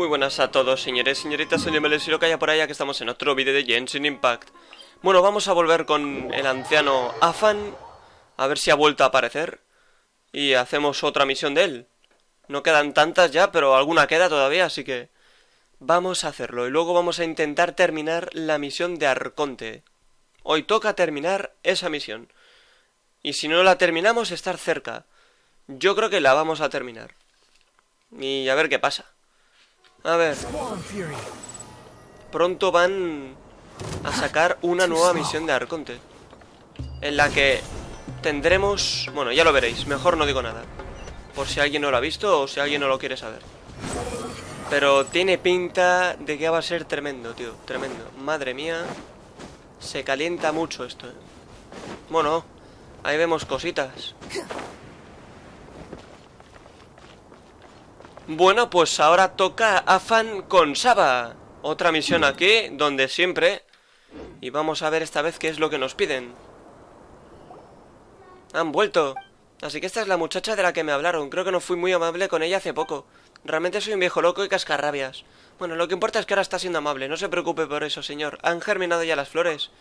Muy buenas a todos, señores, señoritas, señores y lo que haya por allá, que estamos en otro vídeo de Genshin Impact. Bueno, vamos a volver con el anciano Afan, a ver si ha vuelto a aparecer, y hacemos otra misión de él. No quedan tantas ya, pero alguna queda todavía, así que vamos a hacerlo. Y luego vamos a intentar terminar la misión de Arconte. Hoy toca terminar esa misión. Y si no la terminamos, estar cerca. Yo creo que la vamos a terminar. Y a ver qué pasa. A ver. Pronto van a sacar una nueva misión de Arconte, en la que tendremos... Bueno, ya lo veréis, mejor no digo nada, por si alguien no lo ha visto o si alguien no lo quiere saber. Pero tiene pinta de que va a ser tremendo, tío, tremendo. Madre mía, se calienta mucho esto, ¿eh? Bueno, ahí vemos cositas. Bueno, pues ahora toca Afan con Saba. Otra misión aquí, donde siempre. Y vamos a ver esta vez qué es lo que nos piden. Han vuelto. Así que esta es la muchacha de la que me hablaron. Creo que no fui muy amable con ella hace poco. Realmente soy un viejo loco y cascarrabias. Bueno, lo que importa es que ahora está siendo amable. No se preocupe por eso, señor. ¿Han germinado ya las flores?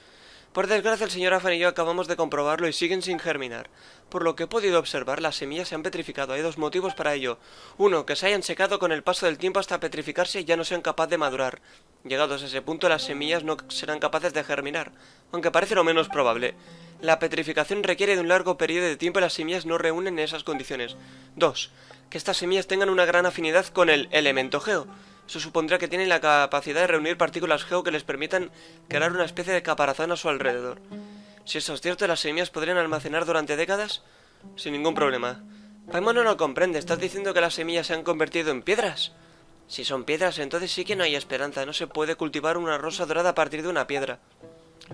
Por desgracia, el señor Afan y yo acabamos de comprobarlo y siguen sin germinar. Por lo que he podido observar, las semillas se han petrificado. Hay dos motivos para ello. Uno, que se hayan secado con el paso del tiempo hasta petrificarse y ya no sean capaces de madurar. Llegados a ese punto, las semillas no serán capaces de germinar, aunque parece lo menos probable. La petrificación requiere de un largo periodo de tiempo y las semillas no reúnen esas condiciones. 2. Que estas semillas tengan una gran afinidad con el elemento geo. Eso supondrá que tienen la capacidad de reunir partículas geo que les permitan crear una especie de caparazón a su alrededor. Si eso es cierto, ¿las semillas podrían almacenar durante décadas? Sin ningún problema. Paimon no lo comprende. ¿Estás diciendo que las semillas se han convertido en piedras? Si son piedras, entonces sí que no hay esperanza. No se puede cultivar una rosa dorada a partir de una piedra.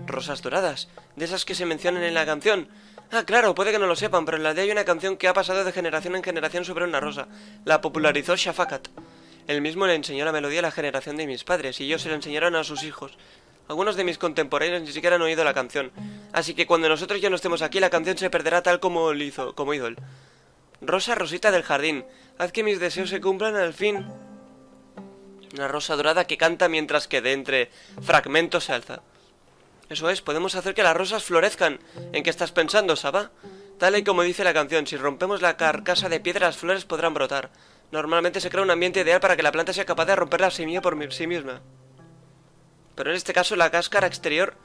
¿Rosas doradas? ¿De esas que se mencionan en la canción? Ah, claro, puede que no lo sepan, pero en la aldea hay una canción que ha pasado de generación en generación sobre una rosa. La popularizó Shafakat. Él mismo le enseñó la melodía a la generación de mis padres, y ellos se la enseñaron a sus hijos. Algunos de mis contemporáneos ni siquiera han oído la canción. Así que cuando nosotros ya no estemos aquí, la canción se perderá tal como hizo él. Rosa rosita del jardín, haz que mis deseos se cumplan al fin. Una rosa dorada que canta mientras que de entre fragmentos se alza. Eso es, podemos hacer que las rosas florezcan. ¿En qué estás pensando, Saba? Tal y como dice la canción, si rompemos la carcasa de piedra, las flores podrán brotar. Normalmente se crea un ambiente ideal para que la planta sea capaz de romper la semilla por sí misma. Pero en este caso la cáscara exterior,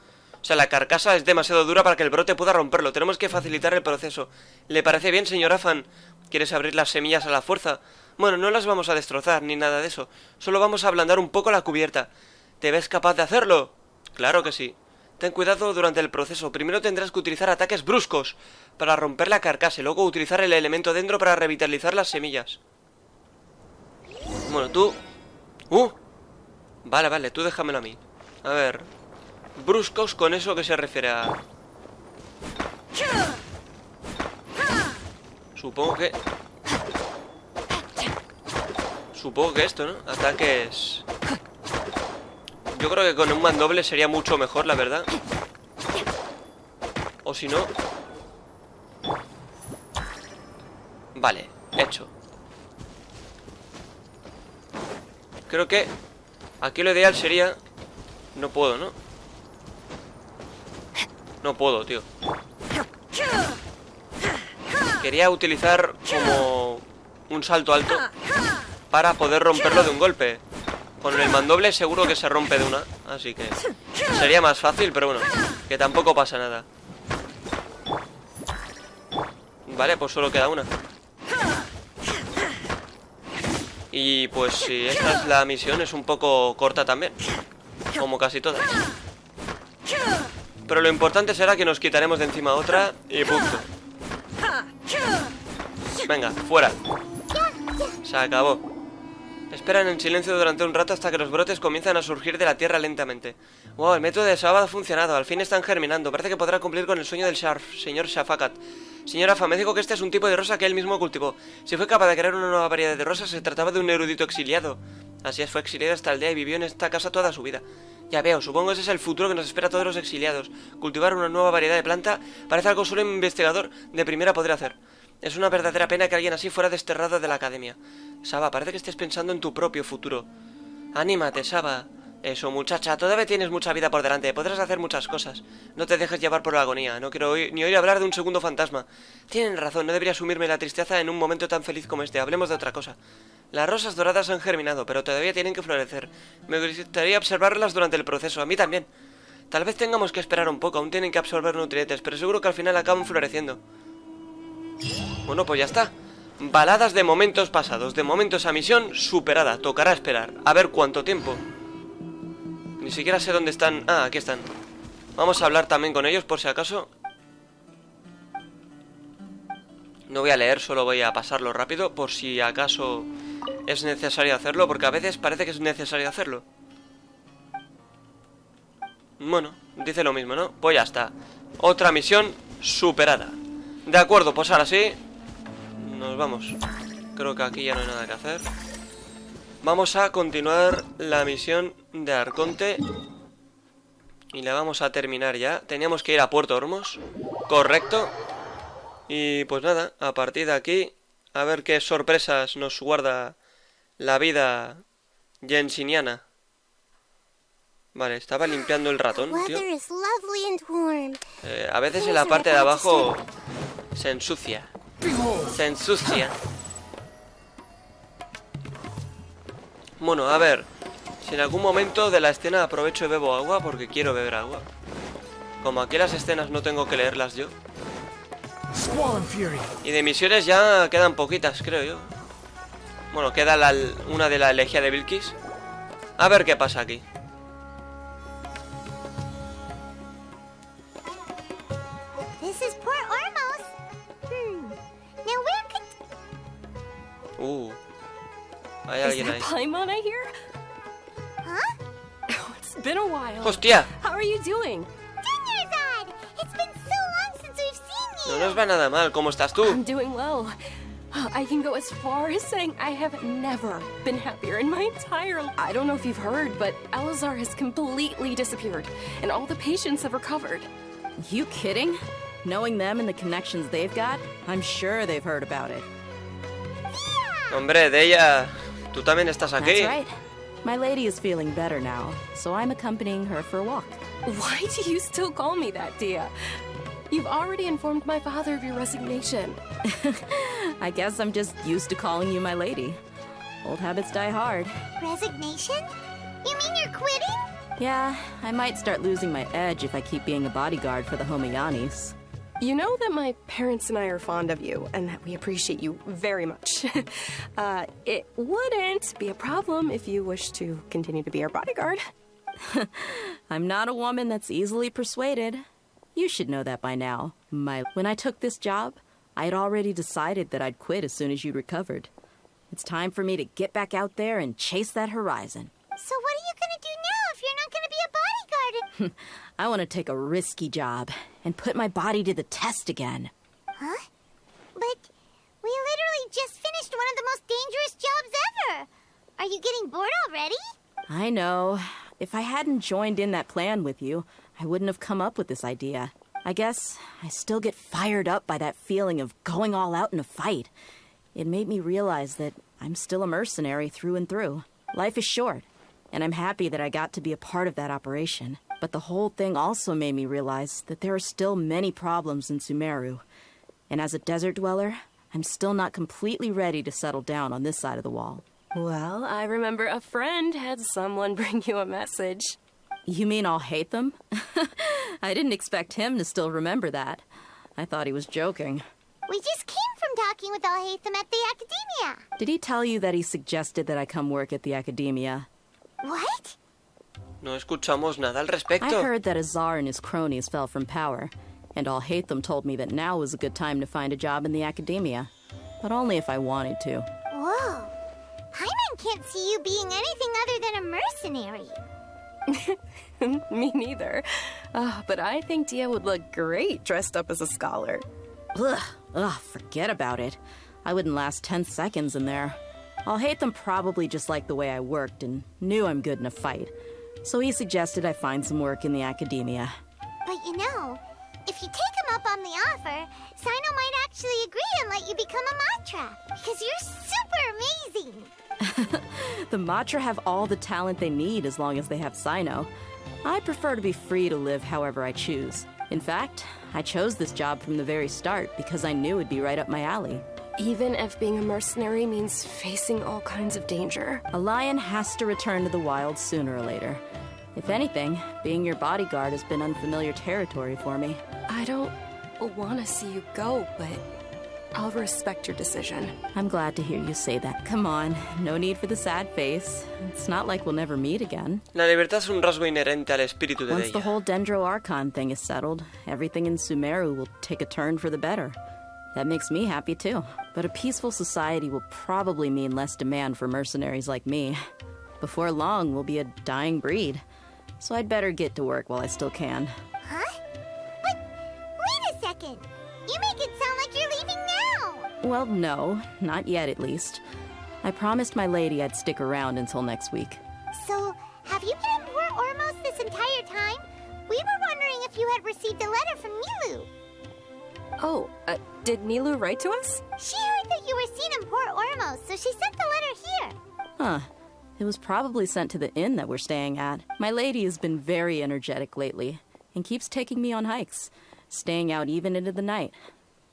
o sea, la carcasa es demasiado dura para que el brote pueda romperlo. Tenemos que facilitar el proceso. ¿Le parece bien, señor Afan? ¿Quieres abrir las semillas a la fuerza? Bueno, no las vamos a destrozar ni nada de eso. Solo vamos a ablandar un poco la cubierta. ¿Te ves capaz de hacerlo? Claro que sí. Ten cuidado durante el proceso. Primero tendrás que utilizar ataques bruscos para romper la carcasa y luego utilizar el elemento dentro para revitalizar las semillas. Bueno, tú... Vale, tú déjamelo a mí. A ver... Bruscos, con eso que se refiere a... Supongo que esto, ¿no? Ataques... Yo creo que con un mandoble sería mucho mejor, la verdad. O si no... Vale, hecho. Creo que aquí lo ideal sería... No puedo, ¿no? No puedo, tío. Quería utilizar como un salto alto para poder romperlo de un golpe. Con el mandoble seguro que se rompe de una, así que sería más fácil, pero bueno, que tampoco pasa nada. Vale, pues solo queda una. Y pues si esta es la misión, es un poco corta también, como casi todas. Pero lo importante será que nos quitaremos de encima otra y punto. Venga, fuera. Se acabó. Esperan en silencio durante un rato hasta que los brotes comienzan a surgir de la tierra lentamente. Wow, el método de Saba ha funcionado. Al fin están germinando. Parece que podrá cumplir con el sueño del señor Shafakat. Señora Fa, me dijo que este es un tipo de rosa que él mismo cultivó. Si fue capaz de crear una nueva variedad de rosas, se trataba de un erudito exiliado. Así es, fue exiliado hasta el día y vivió en esta casa toda su vida. Ya veo, supongo que ese es el futuro que nos espera a todos los exiliados. Cultivar una nueva variedad de planta parece algo solo un investigador de primera podría hacer. Es una verdadera pena que alguien así fuera desterrado de la academia. Saba, parece que estés pensando en tu propio futuro. Anímate, Saba. Eso, muchacha, todavía tienes mucha vida por delante. Podrás hacer muchas cosas. No te dejes llevar por la agonía. No quiero ni oír hablar de un segundo fantasma. Tienen razón, no debería sumirme la tristeza en un momento tan feliz como este. Hablemos de otra cosa. Las rosas doradas han germinado, pero todavía tienen que florecer. Me gustaría observarlas durante el proceso. A mí también. Tal vez tengamos que esperar un poco. Aún tienen que absorber nutrientes, pero seguro que al final acaban floreciendo. Bueno, pues ya está. Baladas de momentos pasados. De momento esa misión superada. Tocará esperar. A ver cuánto tiempo. Ni siquiera sé dónde están. Ah, aquí están. Vamos a hablar también con ellos por si acaso. No voy a leer, solo voy a pasarlo rápido por si acaso es necesario hacerlo, porque a veces parece que es necesario hacerlo. Bueno, dice lo mismo, ¿no? Pues ya está. Otra misión superada. De acuerdo, pues ahora sí nos vamos. Creo que aquí ya no hay nada que hacer. Vamos a continuar la misión de Arconte. Y la vamos a terminar ya. Teníamos que ir a Puerto Hormos. Correcto. Y pues nada, a partir de aquí, a ver qué sorpresas nos guarda la vida genshiniana. Vale, estaba limpiando el ratón, tío. A veces en la parte de abajo se ensucia. Se ensucia. Bueno, a ver. Si en algún momento de la escena aprovecho y bebo agua, porque quiero beber agua. Como aquí las escenas no tengo que leerlas yo. Y de misiones ya quedan poquitas, creo yo. Bueno, queda una de la elegía de Bilquis. A ver qué pasa aquí. Hay alguien ahí. ¡Hostia! No nos va nada mal. ¿Cómo estás tú? I'm doing well. I can go as far as saying I have never been happier in my entire life. I don't know if you've heard, but Elazar has completely disappeared, and all the patients have recovered. You kidding? Knowing them and the connections they've got, I'm sure they've heard about it. Hombre, de ella, ¿tú también estás aquí? That's right. My lady is feeling better now, so I'm accompanying her for a walk. Why do you still call me that, Dia? You've already informed my father of your resignation. I guess I'm just used to calling you my lady. Old habits die hard. Resignation? You mean you're quitting? Yeah, I might start losing my edge if I keep being a bodyguard for the Homayanis. You know that my parents and I are fond of you, and that we appreciate you very much. It wouldn't be a problem if you wish to continue to be our bodyguard. I'm not a woman that's easily persuaded. You should know that by now. When I took this job, I had already decided that I'd quit as soon as you'd recovered. It's time for me to get back out there and chase that horizon. So what are you gonna do now if you're not gonna be a bodyguard? I want to take a risky job and put my body to the test again. Huh? But we literally just finished one of the most dangerous jobs ever. Are you getting bored already? I know. If I hadn't joined in that plan with you, I wouldn't have come up with this idea. I guess I still get fired up by that feeling of going all out in a fight. It made me realize that I'm still a mercenary through and through. Life is short, and I'm happy that I got to be a part of that operation. But the whole thing also made me realize that there are still many problems in Sumeru. And as a desert dweller, I'm still not completely ready to settle down on this side of the wall. Well, I remember a friend had someone bring you a message. You mean I'll hate them? I didn't expect him to still remember that. I thought he was joking. We just came from talking with Al-Haytham at the Academia. Did he tell you that he suggested that I come work at the Academia? What? No escuchamos nada al respecto. I heard that Azar and his cronies fell from power, and Al-Haytham told me that now was a good time to find a job in the Academia. But only if I wanted to. Whoa. Hyman can't see you being anything other than a mercenary. Me neither. But I think Dia would look great dressed up as a scholar. Ugh, forget about it. I wouldn't last 10 seconds in there. Al-Haytham probably just liked the way I worked and knew I'm good in a fight. So he suggested I find some work in the Academia. But you know, if you take him up on the offer, Sino might actually agree and let you become a Matra, because you're super amazing. The Matra have all the talent they need as long as they have Sino. I prefer to be free to live however I choose. In fact, I chose this job from the very start because I knew it'd be right up my alley. Even if being a mercenary means facing all kinds of danger. A lion has to return to the wild sooner or later. If anything, being your bodyguard has been unfamiliar territory for me. I don't want to see you go, but I'll respect your decision. I'm glad to hear you say that. Come on, no need for the sad face. It's not like we'll never meet again. La libertad es un rasgo inherente al espíritu de Once the ella. whole Dendro Archon thing is settled, everything in Sumeru will take a turn for the better. That makes me happy too. But a peaceful society will probably mean less demand for mercenaries like me. Before long, we'll be a dying breed. So I'd better get to work while I still can. Huh? But wait a second. You make it sound like you're leaving now. Well, no, not yet at least. I promised my lady I'd stick around until next week. So, have you been in Port Ormos this entire time? We were wondering if you had received a letter from Nilu. Oh, did Nilu write to us? She heard that you were seen in Port Ormos, so she sent the letter here. Huh. It was probably sent to the inn that we're staying at. My lady has been very energetic lately and keeps taking me on hikes, staying out even into the night.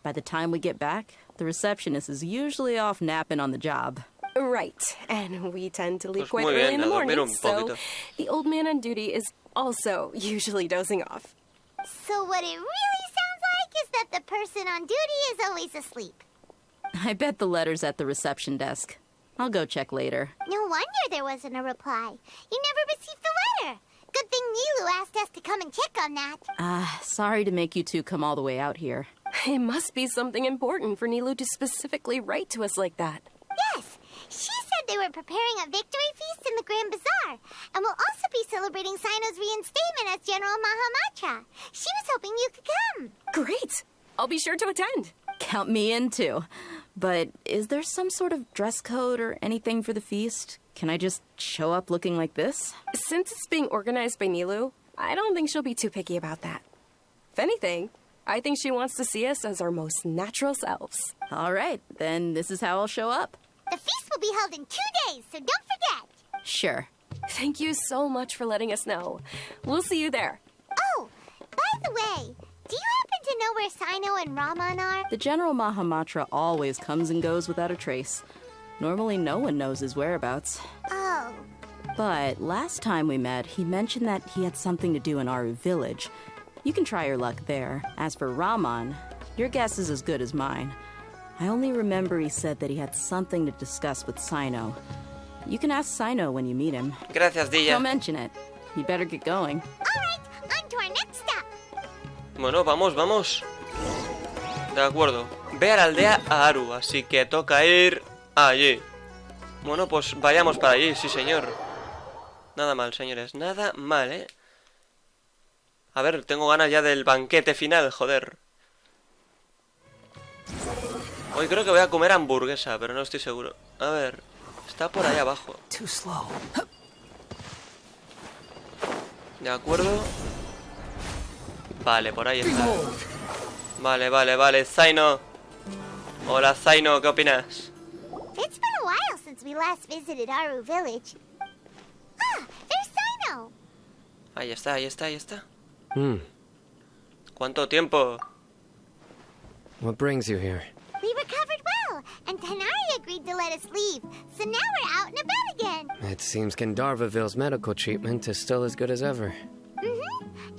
By the time we get back, the receptionist is usually off napping on the job. Right, and we tend to leave Pues quite muy early bien, in the a dormir morning, un so poquito. the old man on duty is also usually dozing off. So what it really sounds like is that the person on duty is always asleep. I bet the letter's at the reception desk. I'll go check later. No wonder there wasn't a reply. You never received the letter. Good thing Nilu asked us to come and check on that. Sorry to make you two come all the way out here. It must be something important for Nilu to specifically write to us like that. Yes, she said they were preparing a victory feast in the Grand Bazaar, and will also be celebrating Sino's reinstatement as General Mahamatra. She was hoping you could come. Great! I'll be sure to attend. Count me in too. But is there some sort of dress code or anything for the feast? Can I just show up looking like this? Since it's being organized by Nilu, I don't think she'll be too picky about that. If anything, I think she wants to see us as our most natural selves. All right, then this is how I'll show up. The feast will be held in 2 days, so don't forget. Sure. Thank you so much for letting us know. We'll see you there. Oh, by the way, do you happen to know where Sino and Raman are? The General Mahamatra always comes and goes without a trace. Normally no one knows his whereabouts. Oh, But last time we met, he mentioned that he had something to do in Aru village. You can try your luck there. As for Raman, your guess is as good as mine. I only remember he said that he had something to discuss with Sino. You can ask Sino when you meet him. Gracias, Dilla. Don't mention it. You better get going. all right, on to our next stop. Bueno, vamos, vamos. De acuerdo. Ve a la aldea a Aru, así que toca ir allí. Bueno, pues vayamos para allí, sí señor. Nada mal, señores, nada mal, ¿eh? A ver, tengo ganas ya del banquete final, joder. Hoy creo que voy a comer hamburguesa, pero no estoy seguro. A ver, está por ahí abajo. De acuerdo. Vale, por ahí está. Vale, Zaino. Hola, Zaino, ¿qué opinas? It's been a while since we last visited Aru village. Ah, there's Sino. Ahí está. ¿Cuánto tiempo? What brings you here? We recovered well, and Tanari agreed to let us leave, so now we're out and about again. It seems Gandharvaville's medical treatment is still as good as ever.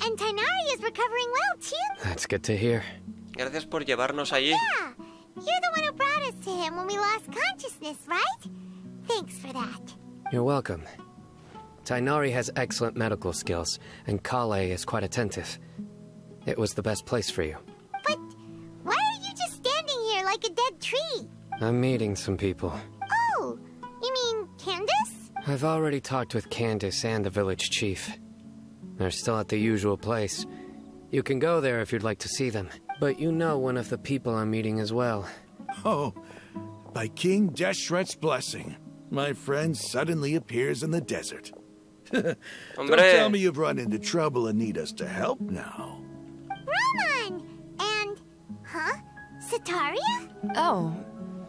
And Tanari is recovering well, too. That's good to hear. Gracias por llevarnos allí. Yeah, you're the one who brought us to him when we lost consciousness, right? Thanks for that. You're welcome. Tainari has excellent medical skills, and Kale is quite attentive. It was the best place for you. But why are you just standing here like a dead tree? I'm meeting some people. Oh, you mean Candace? I've already talked with Candace and the village chief. They're still at the usual place. You can go there if you'd like to see them. But you know one of the people I'm meeting as well. Oh, by King Deshret's blessing, my friend suddenly appears in the desert. Don't tell me you've run into trouble and need us to help now. Raman! And, huh? Sataria? Oh,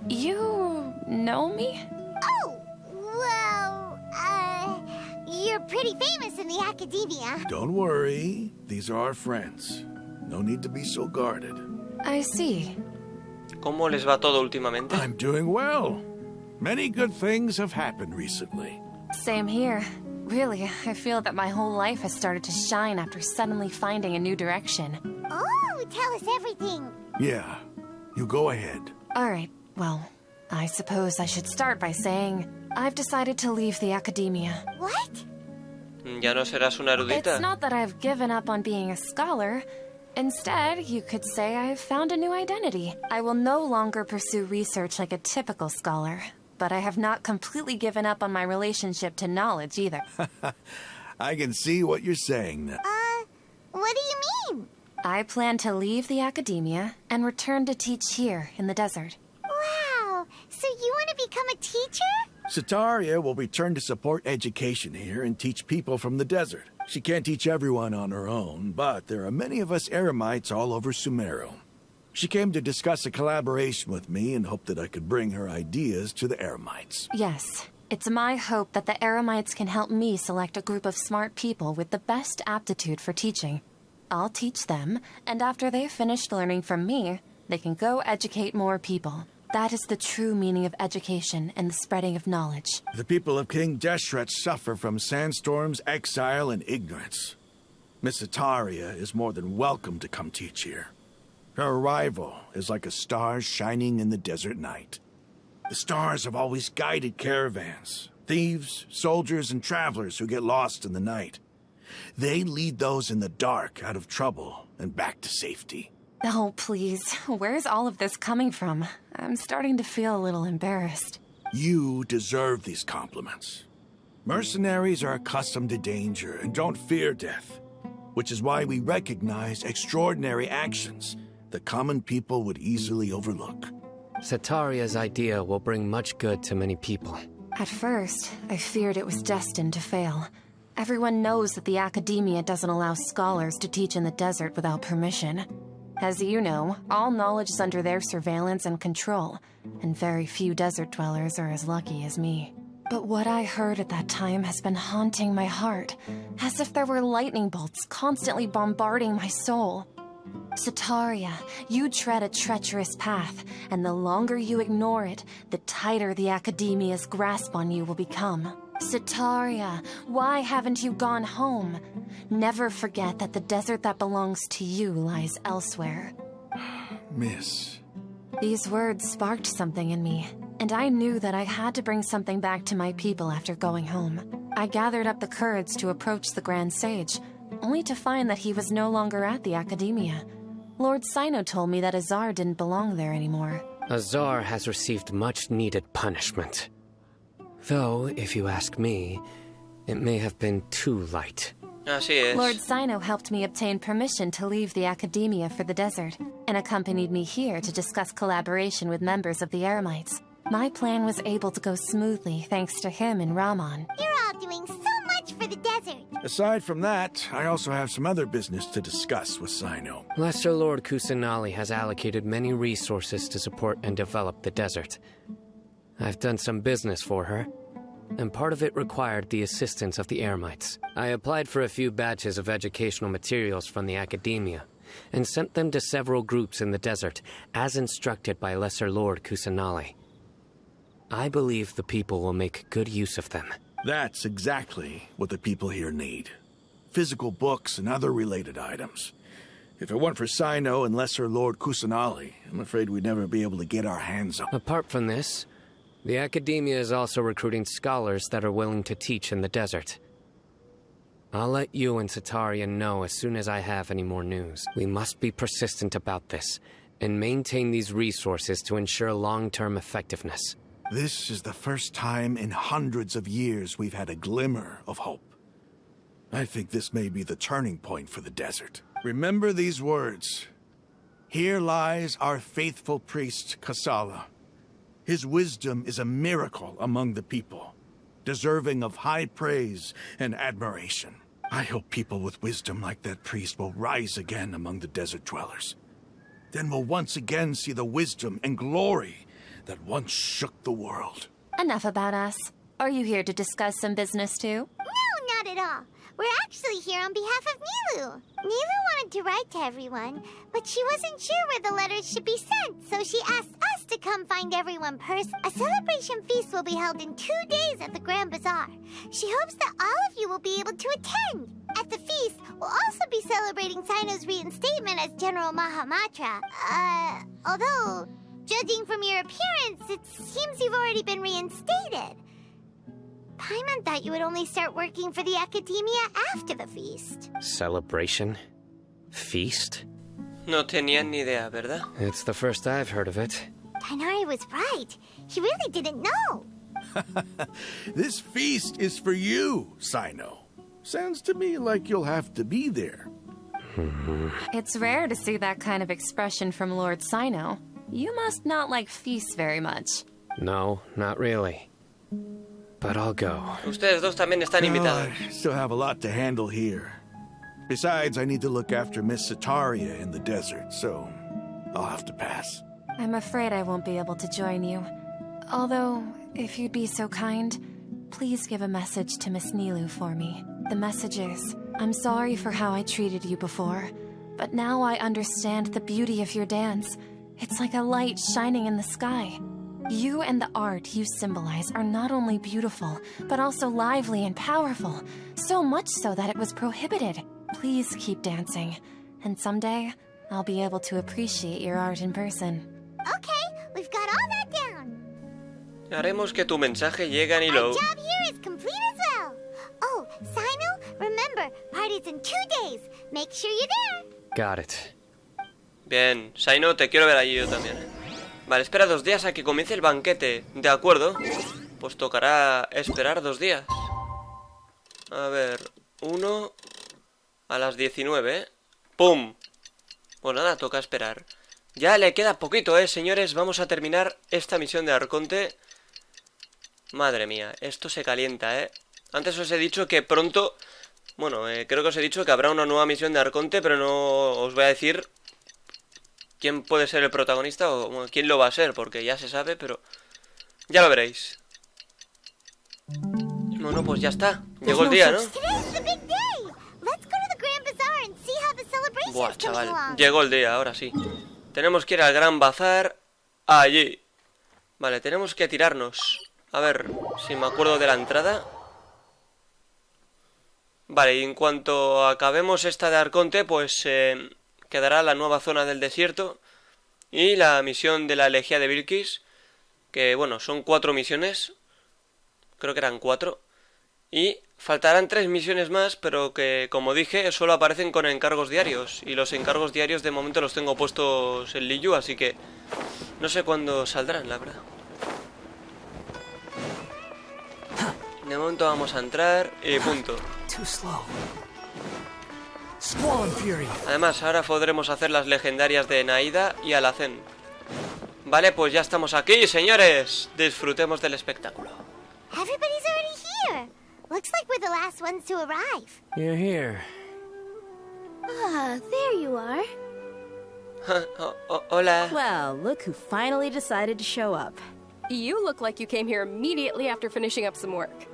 you know me? Oh, well, you're pretty famous in the academia. Don't worry. These are our friends. No need to be so guarded. I see. ¿Cómo les va todo últimamente? I'm doing well. Many good things have happened recently. Same here. Really, I feel that my whole life has started to shine after suddenly finding a new direction. Oh, tell us everything. Yeah, you go ahead. Alright, well, I suppose I should start by saying I've decided to leave the academia. What? ¿Ya no serás una erudita? It's not that I've given up on being a scholar. Instead, you could say I've found a new identity. I will no longer pursue research like a typical scholar, but I have not completely given up on my relationship to knowledge either. I can see what you're saying now. What do you mean? I plan to leave the academia and return to teach here in the desert. Wow, so you want to become a teacher? Sataria will return to support education here and teach people from the desert. She can't teach everyone on her own, but there are many of us Eremites all over Sumeru. She came to discuss a collaboration with me and hoped that I could bring her ideas to the Eremites. Yes, it's my hope that the Eremites can help me select a group of smart people with the best aptitude for teaching. I'll teach them, and after they've finished learning from me, they can go educate more people. That is the true meaning of education and the spreading of knowledge. The people of King Deshret suffer from sandstorms, exile, and ignorance. Miss Sataria is more than welcome to come teach here. Her arrival is like a star shining in the desert night. The stars have always guided caravans, thieves, soldiers, and travelers who get lost in the night. They lead those in the dark out of trouble and back to safety. Oh, please. Where's all of this coming from? I'm starting to feel a little embarrassed. You deserve these compliments. Mercenaries are accustomed to danger and don't fear death, which is why we recognize extraordinary actions that common people would easily overlook. Sataria's idea will bring much good to many people. At first, I feared it was destined to fail. Everyone knows that the academia doesn't allow scholars to teach in the desert without permission. As you know, all knowledge is under their surveillance and control, and very few desert dwellers are as lucky as me. But what I heard at that time has been haunting my heart, as if there were lightning bolts constantly bombarding my soul. Sataria, you tread a treacherous path, and the longer you ignore it, the tighter the academia's grasp on you will become. Sataria, why haven't you gone home? Never forget that the desert that belongs to you lies elsewhere. Miss. These words sparked something in me, and I knew that I had to bring something back to my people after going home. I gathered up the courage to approach the Grand Sage, only to find that he was no longer at the academia. Lord Sino told me that Azar didn't belong there anymore. Azar has received much-needed punishment. Though, if you ask me, it may have been too light. Así es. Lord Sino helped me obtain permission to leave the academia for the desert, and accompanied me here to discuss collaboration with members of the Eremites. My plan was able to go smoothly thanks to him and Rahman. You're all doing so much for the desert. Aside from that, I also have some other business to discuss with Sino. Lesser Lord Kusanali has allocated many resources to support and develop the desert. I've done some business for her, and part of it required the assistance of the Eremites. I applied for a few batches of educational materials from the academia, and sent them to several groups in the desert, as instructed by Lesser Lord Kusanali. I believe the people will make good use of them. That's exactly what the people here need. Physical books and other related items. If it weren't for Sino and Lesser Lord Kusanali, I'm afraid we'd never be able to get our hands on. Apart from this, the academia is also recruiting scholars that are willing to teach in the desert. I'll let you and Sataria know as soon as I have any more news. We must be persistent about this, and maintain these resources to ensure long-term effectiveness. This is the first time in hundreds of years we've had a glimmer of hope. I think this may be the turning point for the desert. Remember these words. Here lies our faithful priest, Kasala. His wisdom is a miracle among the people, deserving of high praise and admiration. I hope people with wisdom like that priest will rise again among the desert dwellers. then we'll once again see the wisdom and glory that once shook the world. Enough about us. Are you here to discuss some business too? No, not at all. We're actually here on behalf of Nilu. Nilu wanted to write to everyone, but she wasn't sure where the letters should be sent, so she asked us to come find everyone personally. A celebration feast will be held in 2 days at the Grand Bazaar. She hopes that all of you will be able to attend. At the feast, we'll also be celebrating Sino's reinstatement as General Mahamatra. Although, judging from your appearance, it seems you've already been reinstated. Paimon thought you would only start working for the Academia after the feast. Celebration? Feast? No tenía ni idea, ¿verdad? It's the first I've heard of it. Tighnari was right. He really didn't know. This feast is for you, Sino. Sounds to me like you'll have to be there. It's rare to see that kind of expression from Lord Sino. You must not like feasts very much. No, not really. But I'll go. Ustedes dos también están invitados. I still have a lot to handle here. Besides, I need to look after Miss Sataria in the desert, so I'll have to pass. I'm afraid I won't be able to join you. Although, if you'd be so kind, please give a message to Miss Nilu for me. The message is, I'm sorry for how I treated you before, but now I understand the beauty of your dance. It's like a light shining in the sky. You and the art you symbolize are not only beautiful, but also lively and powerful, so much so that it was prohibited. Please keep dancing, and someday I'll be able to appreciate your art in person. Okay, we've got all that down. Haremos que tu mensaje llegue a Nilo. Our job here is complete as well. Oh, Sino, remember, party's in 2 days. Make sure you're there. Got it. Bien, Sino, te quiero ver allí yo también. Vale, espera 2 días a que comience el banquete. ¿De acuerdo? Pues tocará esperar 2 días. A ver, 1 a las 19, ¡pum! Pues nada, toca esperar. Ya le queda poquito, señores. Vamos a terminar esta misión de Arconte. Madre mía, esto se calienta, Antes os he dicho que pronto... Bueno, creo que os he dicho que habrá una nueva misión de Arconte, pero no os voy a decir quién puede ser el protagonista o bueno, quién lo va a ser, porque ya se sabe, pero ya lo veréis. Bueno, pues ya está. Llegó el día, ¿no? Buah, chaval, llegó el día, ahora sí. Tenemos que ir al Gran Bazar. Allí. Vale, tenemos que tirarnos. A ver, si me acuerdo de la entrada. Vale, y en cuanto acabemos esta de Arconte, pues quedará la nueva zona del desierto y la misión de la elegía de Bilquis, que bueno, son 4 misiones, creo que eran 4, y faltarán 3 misiones más, pero que como dije, solo aparecen con encargos diarios, y los encargos diarios de momento los tengo puestos en Liyu, así que no sé cuándo saldrán, la verdad. De momento vamos a entrar y punto. Además, ahora podremos hacer las legendarias de Nahida y Alacén. Vale, pues ya estamos aquí, señores. Disfrutemos del espectáculo. Everybody's already here. Looks like we're the last ones to arrive. You're here. Ah, there you are. Hola. Well, look who finally decided to show up. You look like you came here immediately after finishing up some work.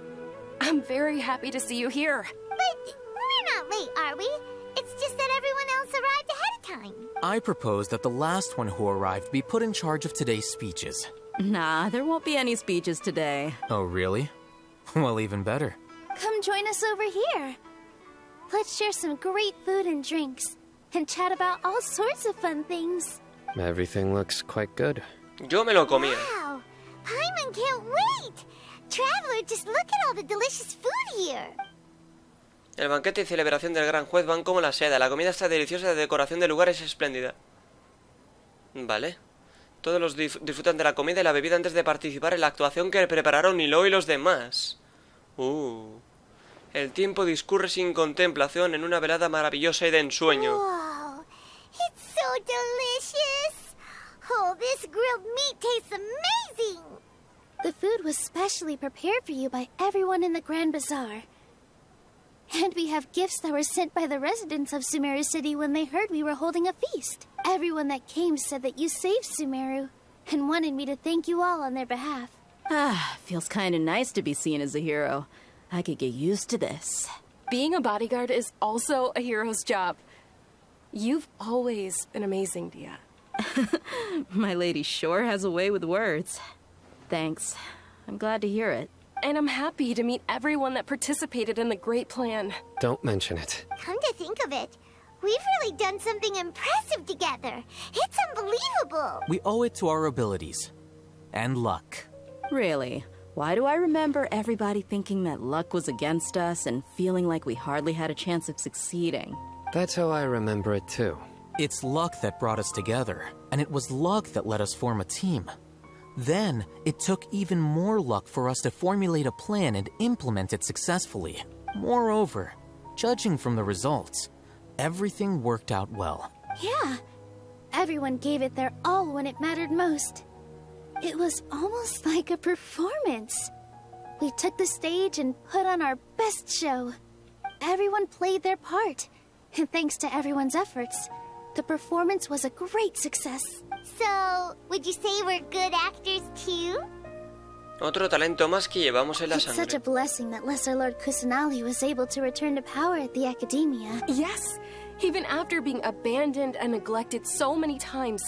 I'm very happy to see you here. But we're not late, are we? It's just that everyone else arrived ahead of time. I propose that the last one who arrived be put in charge of today's speeches. Nah, there won't be any speeches today. Oh, really? Well, even better. Come join us over here. Let's share some great food and drinks, and chat about all sorts of fun things. Everything looks quite good. Yo me lo comía. Wow! Paimon can't wait! Traveler, just look at all the delicious food here. El banquete y celebración del gran juez van como la seda. La comida está deliciosa, la decoración del lugar es espléndida. Vale. Todos los disfrutan de la comida y la bebida antes de participar en la actuación que prepararon Nilo y los demás. El tiempo discurre sin contemplación en una velada maravillosa y de ensueño. Wow! It's so delicious! Oh, this grilled meat tastes amazing! The food was specially prepared for you by everyone in the Grand Bazaar. And we have gifts that were sent by the residents of Sumeru City when they heard we were holding a feast. Everyone that came said that you saved Sumeru, and wanted me to thank you all on their behalf. Feels kinda nice to be seen as a hero. I could get used to this. Being a bodyguard is also a hero's job. You've always been amazing, Dia. My lady sure has a way with words. Thanks. I'm glad to hear it. And I'm happy to meet everyone that participated in the great plan. Don't mention it. Come to think of it, we've really done something impressive together. It's unbelievable. We owe it to our abilities. And luck. Really? Why do I remember everybody thinking that luck was against us and feeling like we hardly had a chance of succeeding? That's how I remember it too. It's luck that brought us together, and it was luck that let us form a team. Then, it took even more luck for us to formulate a plan and implement it successfully. Moreover, judging from the results, everything worked out well. Yeah, everyone gave it their all when it mattered most. It was almost like a performance. We took the stage and put on our best show. Everyone played their part, and thanks to everyone's efforts, the performance was a great success. So, would you say we're good actors too? Otro talento más que llevamos en la It's such a sangre. blessing that Lesser Lord Kusanali was able to return to power at the Academia. Yes, even after being abandoned and neglected so many times,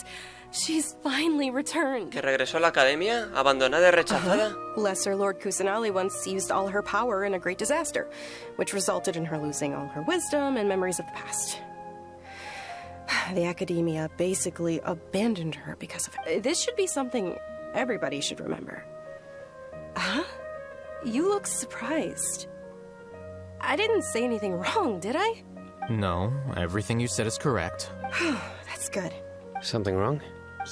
she's finally returned. ¿Que regresó a la academia? ¿Abandonada y rechazada? Lesser Lord Kusanali once used all her power in a great disaster, which resulted in her losing all her wisdom and memories of the past. The Academia basically abandoned her because of it. This should be something everybody should remember. Huh? You look surprised. I didn't say anything wrong, did I? No, everything you said is correct. That's good. Something wrong?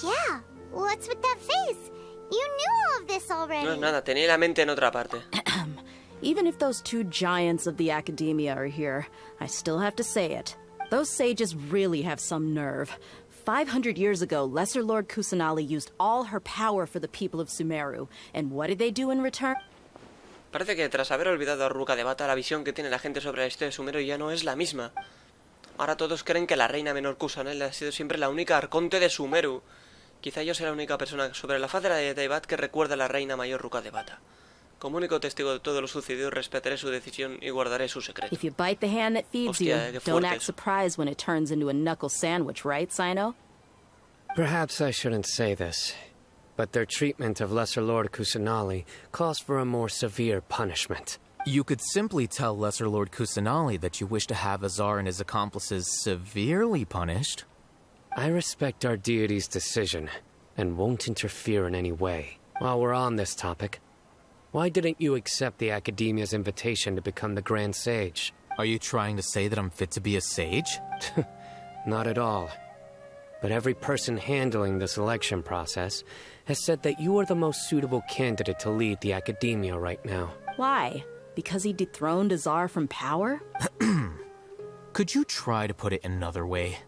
Yeah, what's with that face? You knew all of this already. No es nada, tenía la mente en otra parte. Even if those two giants of the Academia are here, I still have to say it. Those sages really have some nerve. 500 years ago, Lesser Lord Kusanali used all her power for the people of Sumeru. And what did they do in return? Parece que tras haber olvidado a Ruka de Bata, la visión que tiene la gente sobre la historia de Sumeru ya no es la misma. Ahora todos creen que la reina menor Kusanali ha sido siempre la única Arconte de Sumeru. Quizá yo sea la única persona sobre la faz de la Taibat que recuerda a la reina mayor Ruka de Bata. Como único testigo de todo lo sucedido, respetaré su decisión y guardaré su secreto. If you bite the hand that feeds you, Hostia, qué don't fuerte act eso. surprised when it turns into a knuckle sandwich, right, Sino? Perhaps I shouldn't say this, but their treatment of Lesser Lord Kusanali calls for a more severe punishment. You could simply tell Lesser Lord Kusanali that you wish to have Azar and his accomplices severely punished. I respect our deity's decision, and won't interfere in any way. While we're on this topic, why didn't you accept the Academia's invitation to become the Grand Sage? Are you trying to say that I'm fit to be a sage? Not at all. But every person handling the selection process has said that you are the most suitable candidate to lead the Academia right now. Why? Because he dethroned Azar from power? Could you try to put it another way?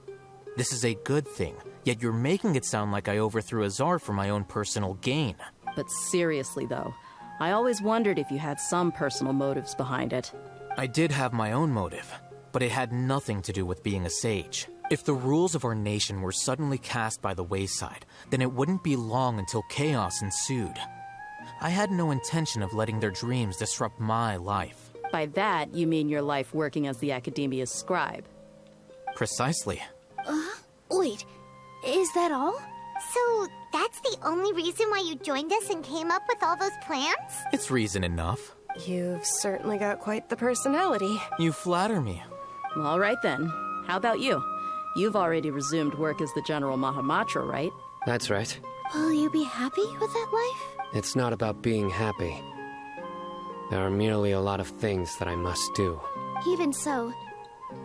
This is a good thing, yet you're making it sound like I overthrew Azar for my own personal gain. But seriously, though, I always wondered if you had some personal motives behind it. I did have my own motive, but it had nothing to do with being a sage. If the rules of our nation were suddenly cast by the wayside, then it wouldn't be long until chaos ensued. I had no intention of letting their dreams disrupt my life. By that, you mean your life working as the Academia's scribe. Precisely. Wait, is that all? So, that's the only reason why you joined us and came up with all those plans? It's reason enough. You've certainly got quite the personality. You flatter me. All right then. How about you? You've already resumed work as the General Mahamatra, right? That's right. Will you be happy with that life? It's not about being happy. There are merely a lot of things that I must do. Even so,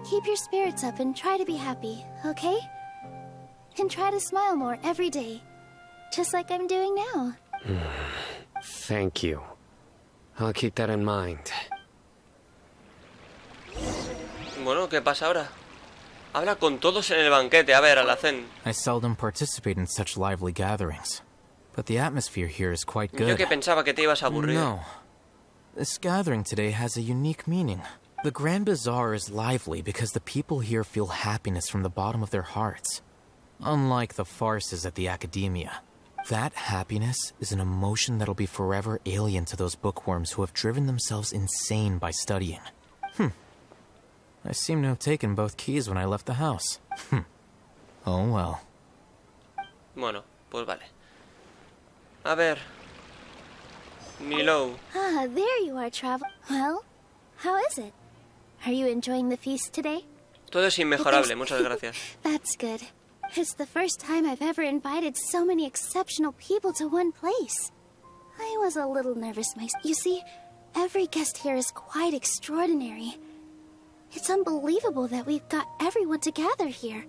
keep your spirits up and try to be happy, okay? And try to smile more every day, just like I'm doing now. Thank you. I'll keep that in mind. Bueno, ¿qué pasa ahora? Habla con todos en el banquete, a ver, alacén. I seldom participate in such lively gatherings, but the atmosphere here is quite good. Yo que pensaba que te ibas a aburrir. No. This gathering today has a unique meaning. The Grand Bazaar is lively because the people here feel happiness from the bottom of their hearts. Unlike the farces at the Academia. That happiness is an emotion that'll be forever alien to those bookworms who have driven themselves insane by studying. I seem to have taken both keys when I left the house. Oh well. Bueno, pues vale. A ver. Nilo. Ah, there you are, Travel. Well, how is it? Are you enjoying the feast today? Todo es inmejorable, muchas gracias. That's good. It's the first time I've ever invited so many exceptional people to one place. I was a little nervous myself. You see, every guest here is quite extraordinary. It's unbelievable that we've got everyone together here.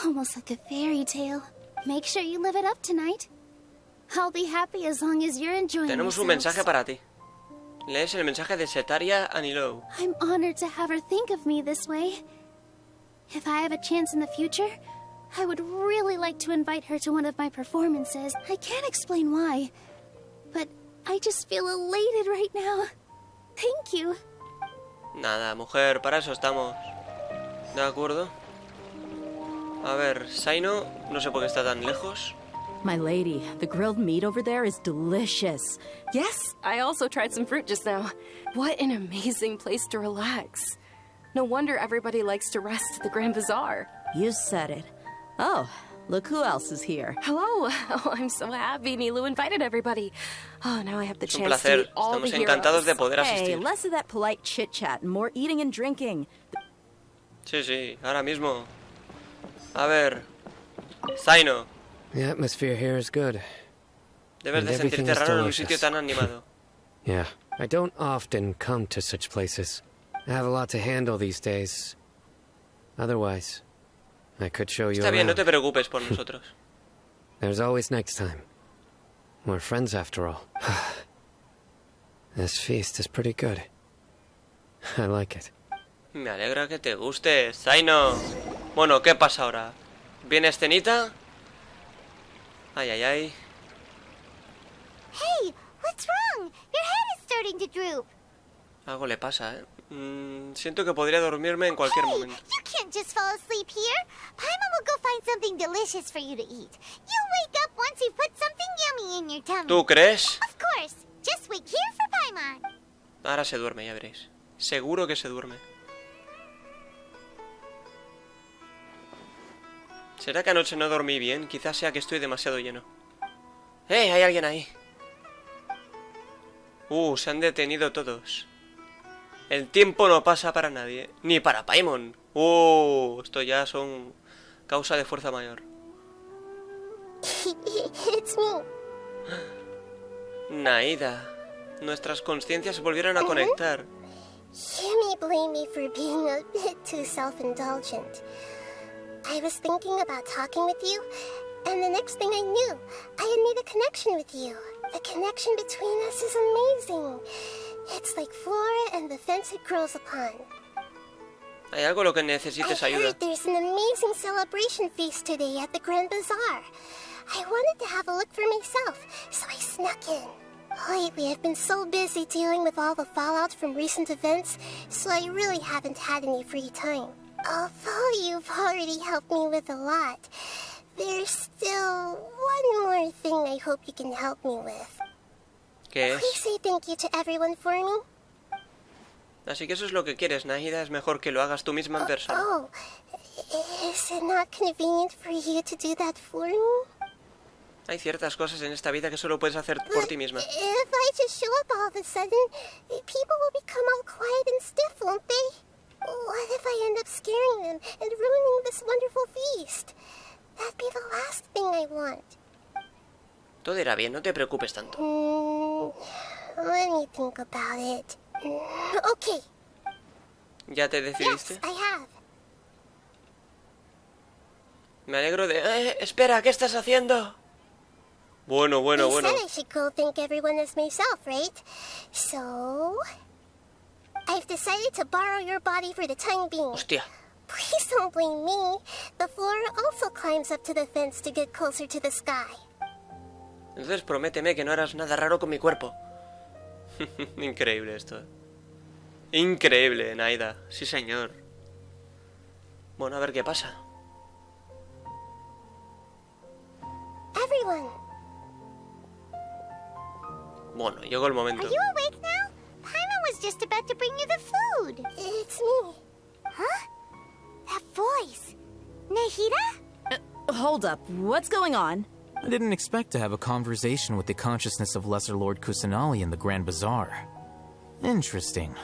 Almost like a fairy tale. Make sure you live it up tonight. I'll be happy as long as you're enjoying Tenemos un mensaje para ti. Lees el mensaje de Setaria a Nilo. I'm honored to have her think of me this way. If I have a chance in the future, I would really like to invite her to one of my performances. I can't explain why, but I just feel elated right now. Thank you. Nada, mujer, para eso estamos. ¿De acuerdo? A ver, Saino, no sé por qué está tan lejos. My lady, the grilled meat over there is delicious. Yes, I also tried some fruit just now. What an amazing place to relax. No wonder everybody likes to rest at the Grand Bazaar. You said it. Oh, look who else is here. Hello. Oh, I'm so happy Nilo invited everybody. Oh, now I have the Es un chance to placer. meet all the Estamos encantados heroes. de poder Hey, asistir. less of that polite chit-chat and more eating and drinking. Sí, sí, ahora mismo. A ver. Saino, The atmosphere here is good. debes de And everything sentirte is raro en un sitio delicious. tan animado. Yeah, I don't often come to such places. I have a lot to handle these days. Otherwise, I could show you Está bien, no around. te preocupes por nosotros. There's always next time. We're friends after all. This feast is pretty good. I like it. Me alegra que te guste, Zaino. Bueno, ¿qué pasa ahora? ¿Viene escenita? Ay, ay, ay. Hey, what's wrong? Your head is starting to droop. Algo le pasa, ¿eh? Siento que podría dormirme en cualquier Hey, momento. you can't just fall asleep here. Paimon will go find something delicious for you to eat. You'll wake up once you've put something yummy in your tummy. ¿Tú crees? Of course. Just wait here for Paimon. Ahora se duerme, ya veréis. Seguro que se duerme. ¿Será que anoche no dormí bien? Quizás sea que estoy demasiado lleno. ¡Eh! Hay alguien ahí. Se han detenido todos. El tiempo no pasa para nadie. Ni para Paimon. Esto ya son causa de fuerza mayor. It's me. Nahida. Nuestras conciencias volvieron a conectar. You may blame me for being a bit too self-indulgent. I was thinking about talking with you, and the next thing I knew, I had made a connection with you. The connection between us is amazing. It's like flora and the fence it grows upon. Hay algo lo que necesites I ayuda. heard there's an amazing celebration feast today at the Grand Bazaar. I wanted to have a look for myself, so I snuck in. Lately, I've been so busy dealing with all the fallout from recent events, so I really haven't had any free time. Although you've already helped me with a lot, there's still one more thing I hope you can help me with. ¿Qué es? Please say thank you to everyone for me. Así que eso es lo que quieres, Nahida. Es mejor que lo hagas tú misma en persona. Oh, is it not convenient for you to do that for me? Hay ciertas cosas en esta vida que solo puedes hacer por ti misma. If I just show up all of a sudden, people will become all quiet and stiff, won't they? What if I end up scaring them and ruining this wonderful feast? That'd be the last thing I want. Todo irá bien, no te preocupes tanto. Let me think about it. Okay. ¿Ya te decidiste? Yes, I have. Me alegro de... espera, ¿qué estás haciendo? Bueno. You said I should go thank everyone as myself, right? So... I've decided to borrow your body for the time being. Hostia. Please don't blame me. The flora also climbs up to the fence to get closer to the sky. Entonces prométeme que no harás nada raro con mi cuerpo. Increíble esto. Increíble, Nahida. Sí, señor. Bueno, a ver qué pasa. Everyone. Bueno, llegó el momento. Are you awake now? Paimon was just about to bring you the food. It's me. Huh? That voice. Nahida? Hold up. What's going on? I didn't expect to have a conversation with the consciousness of Lesser Lord Kusanali in the Grand Bazaar. Interesting.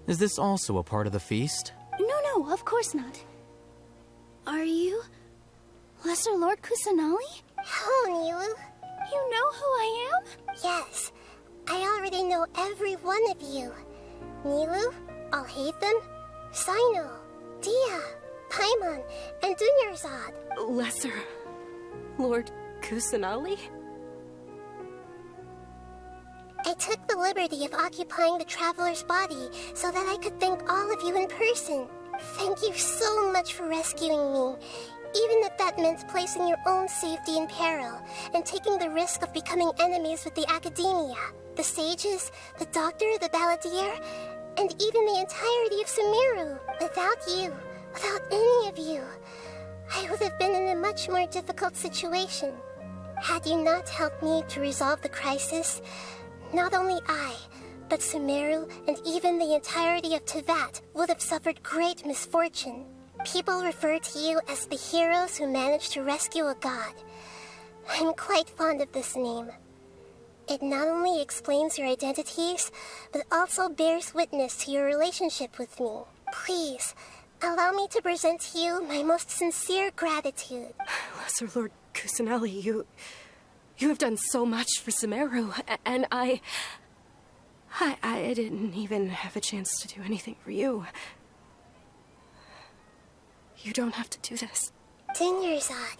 Is this also a part of the feast? No, of course not. Are you Lesser Lord Kusanali? Hello, Nilu. You know who I am? Yes. I already know every one of you. Nilu, Alhaitham, Sino, Dia, Paimon, and Dunyarzad. Lesser Lord Kusanali? I took the liberty of occupying the traveler's body so that I could thank all of you in person. Thank you so much for rescuing me, even if that meant placing your own safety in peril and taking the risk of becoming enemies with the academia, the sages, the doctor, the balladeer, and even the entirety of Sumeru. Without you, without any of you, I would have been in a much more difficult situation. Had you not helped me to resolve the crisis, not only I, but Sumeru and even the entirety of Tevat would have suffered great misfortune. People refer to you as the heroes who managed to rescue a god. I'm quite fond of this name. It not only explains your identities, but also bears witness to your relationship with me. Please, allow me to present to you my most sincere gratitude. Lesser Lord Kusanali, you have done so much for Sumeru, and I didn't even have a chance to do anything for you. You don't have to do this. Dunyarzad,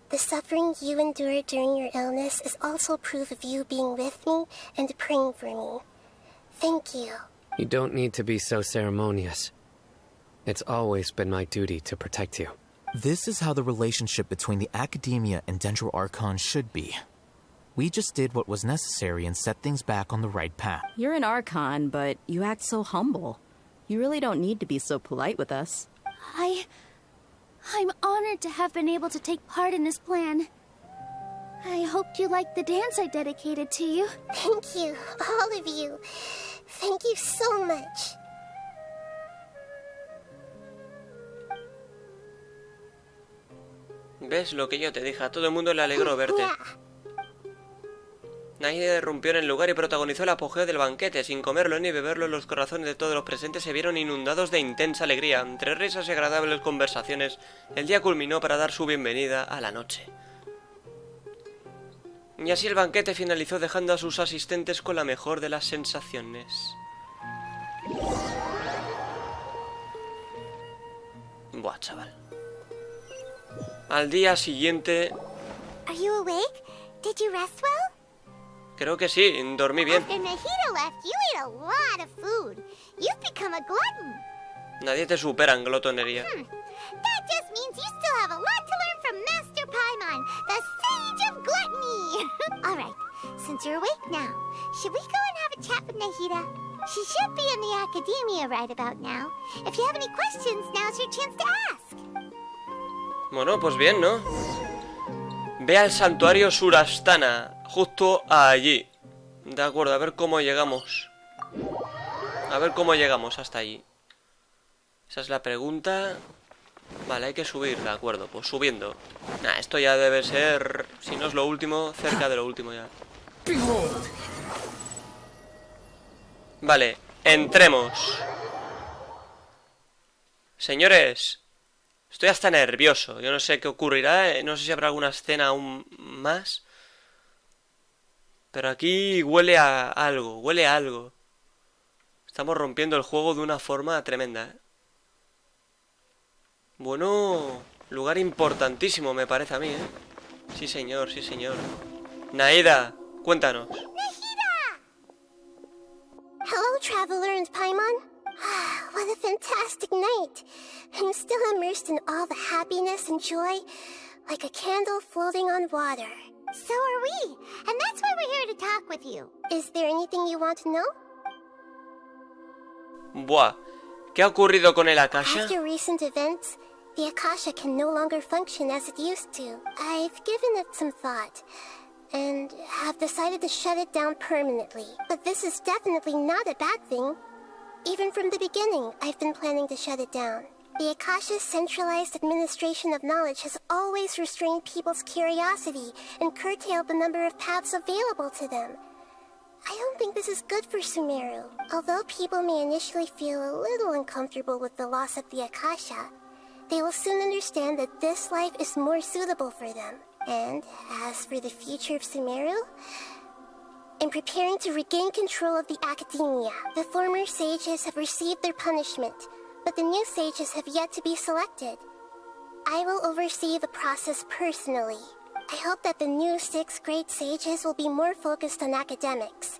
the suffering you endured during your illness is also proof of you being with me and praying for me. Thank you. You don't need to be so ceremonious. It's always been my duty to protect you. This is how the relationship between the Academia and Dendro Archon should be. We just did what was necessary and set things back on the right path. You're an Archon, but you act so humble. You really don't need to be so polite with us. I'm honored to have been able to take part in this plan. I hoped you liked the dance I dedicated to you. Thank you, all of you. Thank you so much. ¿Ves lo que yo te dije? A todo el mundo le alegró verte. Nahida irrumpió en el lugar y protagonizó el apogeo del banquete. Sin comerlo ni beberlo, los corazones de todos los presentes se vieron inundados de intensa alegría. Entre risas y agradables conversaciones, el día culminó para dar su bienvenida a la noche. Y así el banquete finalizó, dejando a sus asistentes con la mejor de las sensaciones. Buah, chaval. Al día siguiente... Are you awake? Did you rest well? Creo que sí, dormí bien. After Nahida left, you ate a lot of food. You've become a glutton. Nadie te supera en glotonería. That just means you still have a lot to learn from Master Paimon, the Sage of Gluttony. All right, since you're awake now, should we go and have a chat with Nahida? She should be in the academia right about now. If you have any questions, now's your chance to ask. Bueno, pues bien, ¿no? Ve al santuario Surastana, justo allí. De acuerdo, a ver cómo llegamos. A ver cómo llegamos hasta allí. Esa es la pregunta. Vale, hay que subir, de acuerdo, pues subiendo. Nah, esto ya debe ser, si no es lo último, cerca de lo último ya. Vale, entremos. Señores, estoy hasta nervioso. Yo no sé qué ocurrirá, no sé si habrá alguna escena aún más. Pero aquí huele a algo, huele a algo. Estamos rompiendo el juego de una forma tremenda, ¿eh? Bueno, lugar importantísimo me parece a mí, ¿eh? Sí, señor, sí, señor. Nahida, cuéntanos. Nahida! Hello, traveler and Paimon. What a fantastic night. I'm still immersed in all the happiness and joy, like a candle floating on water. So are we, and that's why we're here to talk with you. Is there anything you want to know? Buah. ¿Qué ha ocurrido con el Akasha? After recent events, the Akasha can no longer function as it used to. I've given it some thought, and have decided to shut it down permanently. But this is definitely not a bad thing. Even from the beginning, I've been planning to shut it down. The Akasha's centralized administration of knowledge has always restrained people's curiosity and curtailed the number of paths available to them. I don't think this is good for Sumeru. Although people may initially feel a little uncomfortable with the loss of the Akasha, they will soon understand that this life is more suitable for them. And as for the future of Sumeru, I'm preparing to regain control of the academia. The former sages have received their punishment, but the new sages have yet to be selected. I will oversee the process personally. I hope that the new 6th grade sages will be more focused on academics.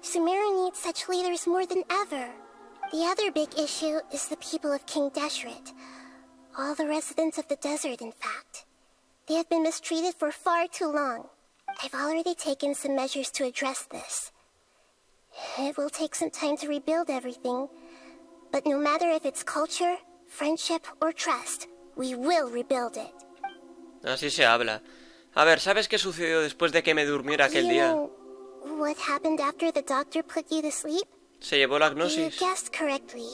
Sumeru needs such leaders more than ever. The other big issue is the people of King Deshret. All the residents of the desert, in fact. They have been mistreated for far too long. I've already taken some measures to address this. It will take some time to rebuild everything, but no matter if it's culture, friendship, or trust, we will rebuild it. Así se habla. A ver, ¿sabes qué sucedió después de que me durmiera aquel día? What happened after the doctor put you to sleep? Se llevó la You gnosis. guessed correctly.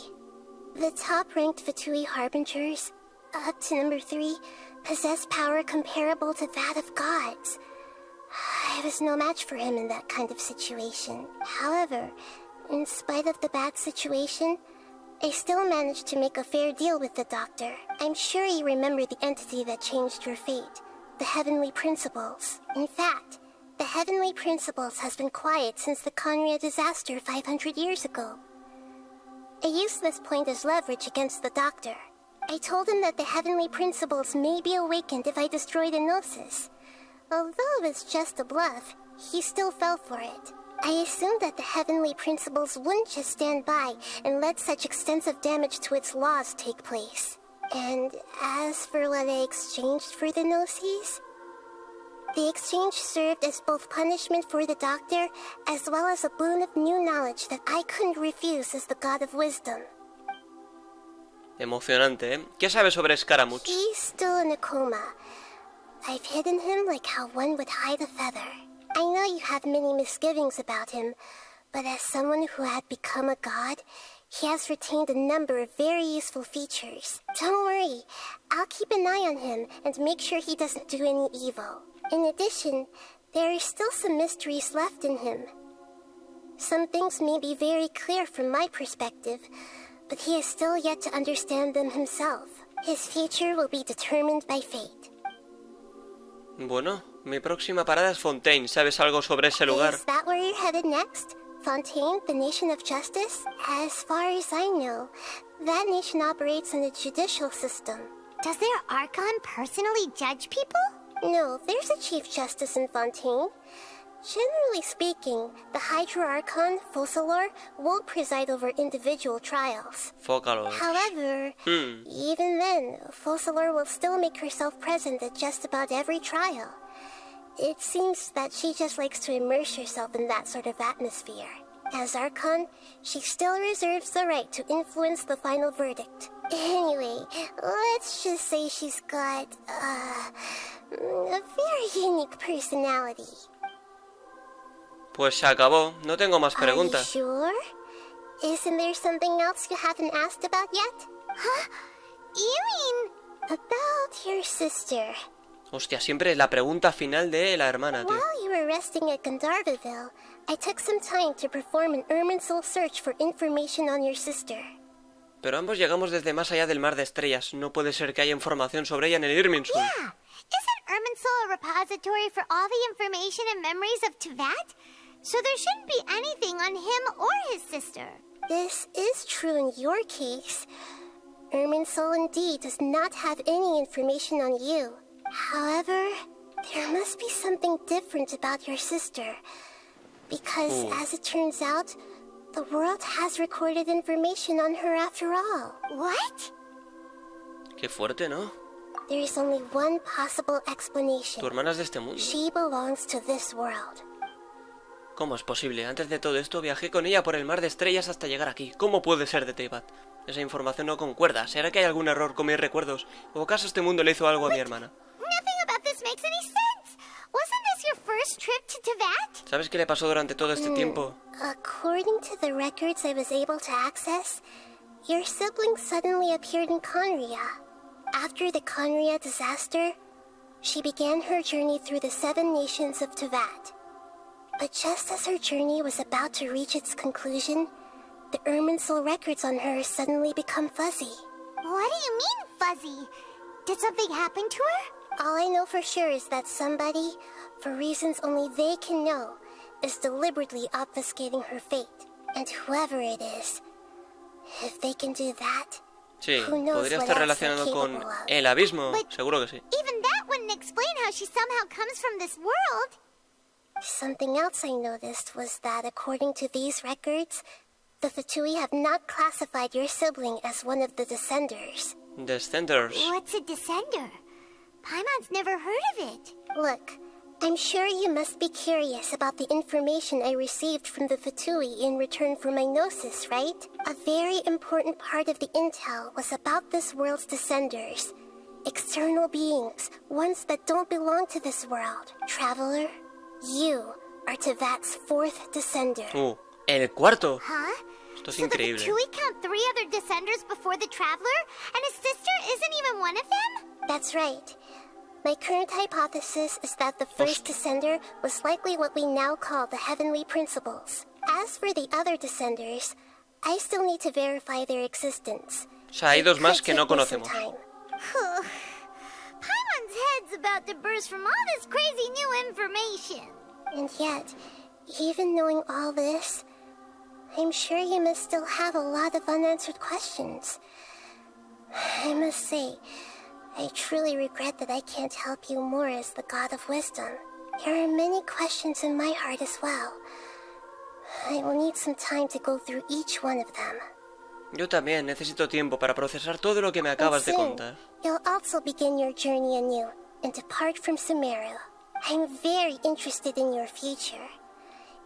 The top-ranked Fatui Harbingers, up to number 3, possess power comparable to that of gods. I was no match for him in that kind of situation. However, in spite of the bad situation, I still managed to make a fair deal with the doctor. I'm sure you remember the entity that changed your fate. The Heavenly Principles. In fact, the Heavenly Principles has been quiet since the Conria disaster 500 years ago. I used this point as leverage against the doctor. I told him that the Heavenly Principles may be awakened if I destroy the Gnosis. Although it was just a bluff, he still fell for it. I assumed that the Heavenly Principles wouldn't just stand by and let such extensive damage to its laws take place. And as for what I exchanged for the Gnosis, the exchange served as both punishment for the doctor as well as a boon of new knowledge that I couldn't refuse as the god of wisdom. Emocionante, ¿eh? ¿Qué sabes sobre Scaramouche? He's still in a coma. I've hidden him like how one would hide a feather. I know you have many misgivings about him, but as someone who had become a god, he has retained a number of very useful features. Don't worry, I'll keep an eye on him and make sure he doesn't do any evil. In addition, there are still some mysteries left in him. Some things may be very clear from my perspective, but he is still yet to understand them himself. His future will be determined by fate. Bueno, mi próxima parada es Fontaine. ¿Sabes algo sobre ese lugar? Is that where you're headed next? Fontaine, the nation of justice? As far as I know, that nation operates on a judicial system. Does their Archon personally judge people? No, there's a chief justice in Fontaine. Generally speaking, the Hydra Archon, Focalor, won't preside over individual trials. Focalor. However, even then, Focalor will still make herself present at just about every trial. It seems that she just likes to immerse herself in that sort of atmosphere. As Archon, she still reserves the right to influence the final verdict. Anyway, let's just say she's got, a very unique personality. Pues se acabó. No tengo más preguntas. Are you sure? Isn't there something else you haven't asked about yet? Huh? You mean... About your sister. Hostia, siempre es la pregunta final de la hermana, tío. While you were resting at Gandharvaville, I took some time to perform an Irminsul search for information on your sister. Pero ambos llegamos desde más allá del mar de estrellas. No puede ser que haya información sobre ella en el Irminsul. Yeah! Isn't Irminsul a repository for all the information and memories of Teyvat? So there shouldn't be anything on him or his sister. This is true in your case. Irminsul indeed does not have any information on you. However, there must be something different about your sister. Because, as it turns out, the world has recorded information on her after all. What? Qué fuerte, ¿no? There is only one possible explanation. Tu hermana es de este mundo. She belongs to this world. ¿Cómo es posible? Antes de todo esto viajé con ella por el mar de estrellas hasta llegar aquí. ¿Cómo puede ser de Teyvat? Esa información no concuerda. ¿Será que hay algún error con mis recuerdos? ¿O acaso este mundo le hizo algo a mi hermana? ¿Sabes qué le pasó durante todo este tiempo? According to the records I was able to access, your sibling suddenly appeared in Conria. After the Conria disaster, she began her journey through the 7 nations of Teyvat. But just as her journey was about to reach its conclusion, the Irminsul records on her suddenly become fuzzy. What do you mean, fuzzy? Did something happen to her? All I know for sure is that somebody, for reasons only they can know, is deliberately obfuscating her fate. And whoever it is, if they can do that, sí, podría estar relacionado con el abismo, seguro que sí. Even that wouldn't explain how she somehow comes from this world. Something else I noticed was that according to these records, the Fatui have not classified your sibling as one of the Descenders. Descenders. What's a Descender? Paimon's never heard of it. Look, I'm sure you must be curious about the information I received from the Fatui in return for my gnosis, right? A very important part of the intel was about this world's Descenders. External beings, ones that don't belong to this world. Traveler, you are Teyvat's 4th Descender. El cuarto. Huh? Esto es so increíble. The Fatui count 3 other Descenders before the Traveler, and his sister isn't even one of them? That's right. My current hypothesis is that the first Descender was likely what we now call the Heavenly Principles. As for the other Descenders, I still need to verify their existence. O sea, hay 2 más que no conocemos. Paimon's head's about to burst from all this crazy new information. And yet, even knowing all this, I'm sure you must still have a lot of unanswered questions. I must say, I truly regret that I can't help you more as the God of Wisdom. There are many questions in my heart as well. I will need some time to go through each one of them. Yo también necesito tiempo para procesar todo lo que me acabas de contar. You'll also begin your journey anew and depart from Sumeru. I'm very interested in your future.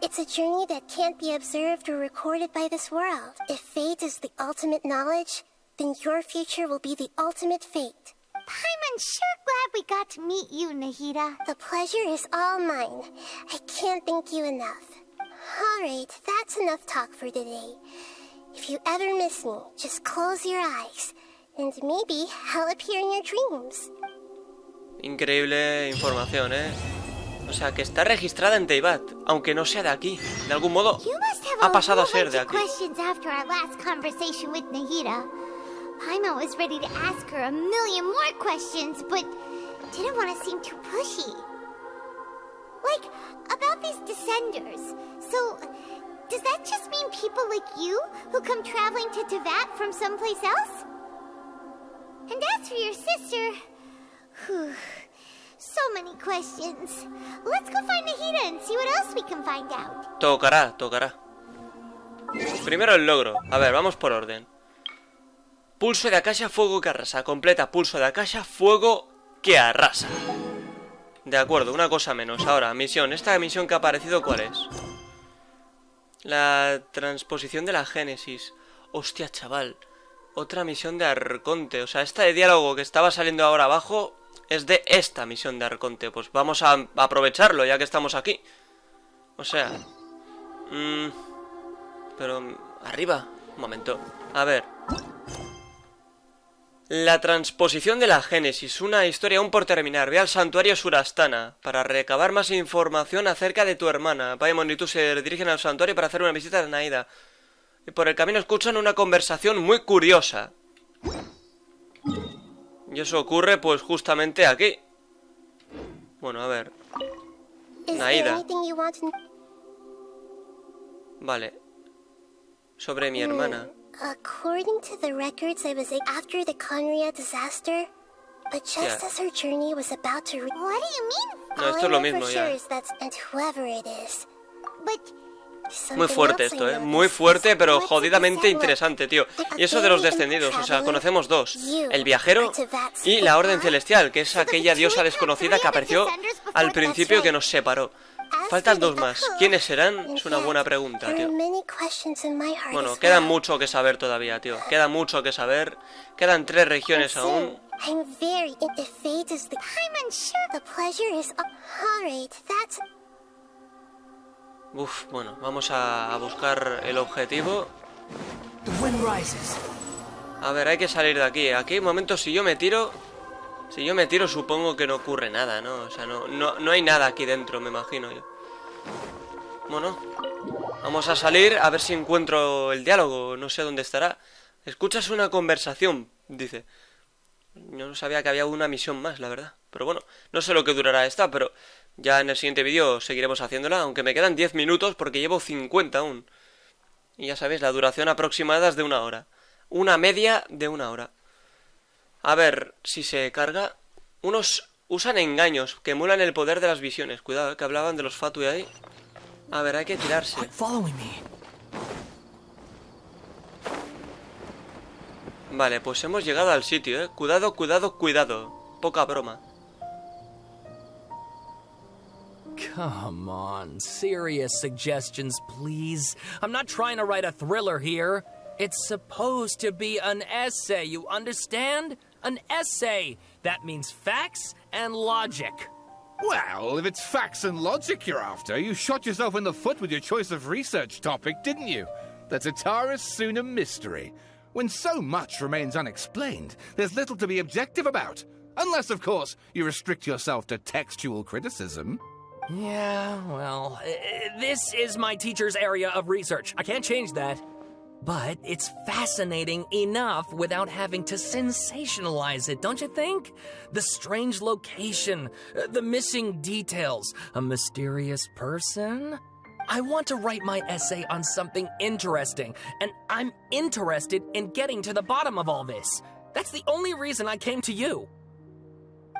It's a journey that can't be observed or recorded by this world. If fate is the ultimate knowledge, then your future will be the ultimate fate. Paimon's sure glad we got to meet you, Nahida. The pleasure is all mine. I can't thank you enough. Alright, that's enough talk for today. If you ever miss me, just close your eyes, and maybe I'll appear in your dreams. Increíble información, ¿eh? O sea, que está registrada en Teyvat, aunque no sea de aquí. De algún modo, ha pasado a ser de aquí. Paimon was ready to ask her a million more questions, but didn't want to seem too pushy. Like, about these Descenders. So, does that just mean people like you who come traveling to Teyvat from someplace else? And as for your sister... so many questions. Let's go find Nahida and see what else we can find out. Tocará. Primero el logro. A ver, vamos por orden. Pulso de Akasha, fuego que arrasa. Completa pulso de Akasha, fuego que arrasa. De acuerdo, una cosa menos. Ahora, misión. ¿Esta misión que ha aparecido cuál es? La transposición de la Génesis. Hostia, chaval. Otra misión de Arconte. O sea, esta de diálogo que estaba saliendo ahora abajo es de esta misión de Arconte. Pues vamos a aprovecharlo ya que estamos aquí. O sea... pero... arriba. Un momento. A ver... La transposición de la Génesis, una historia aún por terminar. Ve al santuario Surastana para recabar más información acerca de tu hermana. Paimon y tú se dirigen al santuario para hacer una visita a Nahida. Y por el camino escuchan una conversación muy curiosa. Y eso ocurre pues justamente aquí. Bueno, a ver. Nahida. Vale. Sobre mi hermana. According to the records I was after the Conria disaster, but just as her journey was about to... What do you mean? No, esto es lo mismo ya. And whoever it is. Muy fuerte esto, muy fuerte, pero jodidamente interesante, tío. Y eso de los descendidos, o sea, conocemos 2. El viajero y la Orden Celestial, que es aquella diosa desconocida que apareció al principio que nos separó. Faltan dos más. ¿Quiénes serán? Es una buena pregunta, tío. Bueno, queda mucho que saber todavía, tío. Queda mucho que saber. Quedan 3 regiones aún. Uf, bueno, vamos a buscar el objetivo. A ver, hay que salir de aquí. Aquí, un momento, si yo me tiro supongo que no ocurre nada, ¿no? O sea, no hay nada aquí dentro, me imagino yo. Bueno, vamos a salir a ver si encuentro el diálogo. No sé dónde estará. Escuchas una conversación, dice. Yo no sabía que había una misión más, la verdad. Pero bueno, no sé lo que durará esta, pero ya en el siguiente vídeo seguiremos haciéndola. Aunque me quedan 10 minutos porque llevo 50 aún. Y ya sabéis, la duración aproximada es de 1 hora. Una media de 1 hora. A ver si se carga. Unos usan engaños que emulan el poder de las visiones. Cuidado, que hablaban de los fatui ahí. A ver, hay que tirarse. Vale, pues hemos llegado al sitio, ¿eh? Cuidado, cuidado, cuidado. Poca broma. Come on, serious suggestions, please. I'm not trying to write a thriller here. It's supposed to be an essay, you understand? An essay. That means facts and logic. Well, if it's facts and logic you're after, you shot yourself in the foot with your choice of research topic, didn't you? The Tatara-Suna mystery. When so much remains unexplained, there's little to be objective about. Unless, of course, you restrict yourself to textual criticism. Yeah, well, this is my teacher's area of research. I can't change that. But it's fascinating enough without having to sensationalize it, don't you think? The strange location, the missing details, a mysterious person. I want to write my essay on something interesting, and I'm interested in getting to the bottom of all this. That's the only reason I came to you.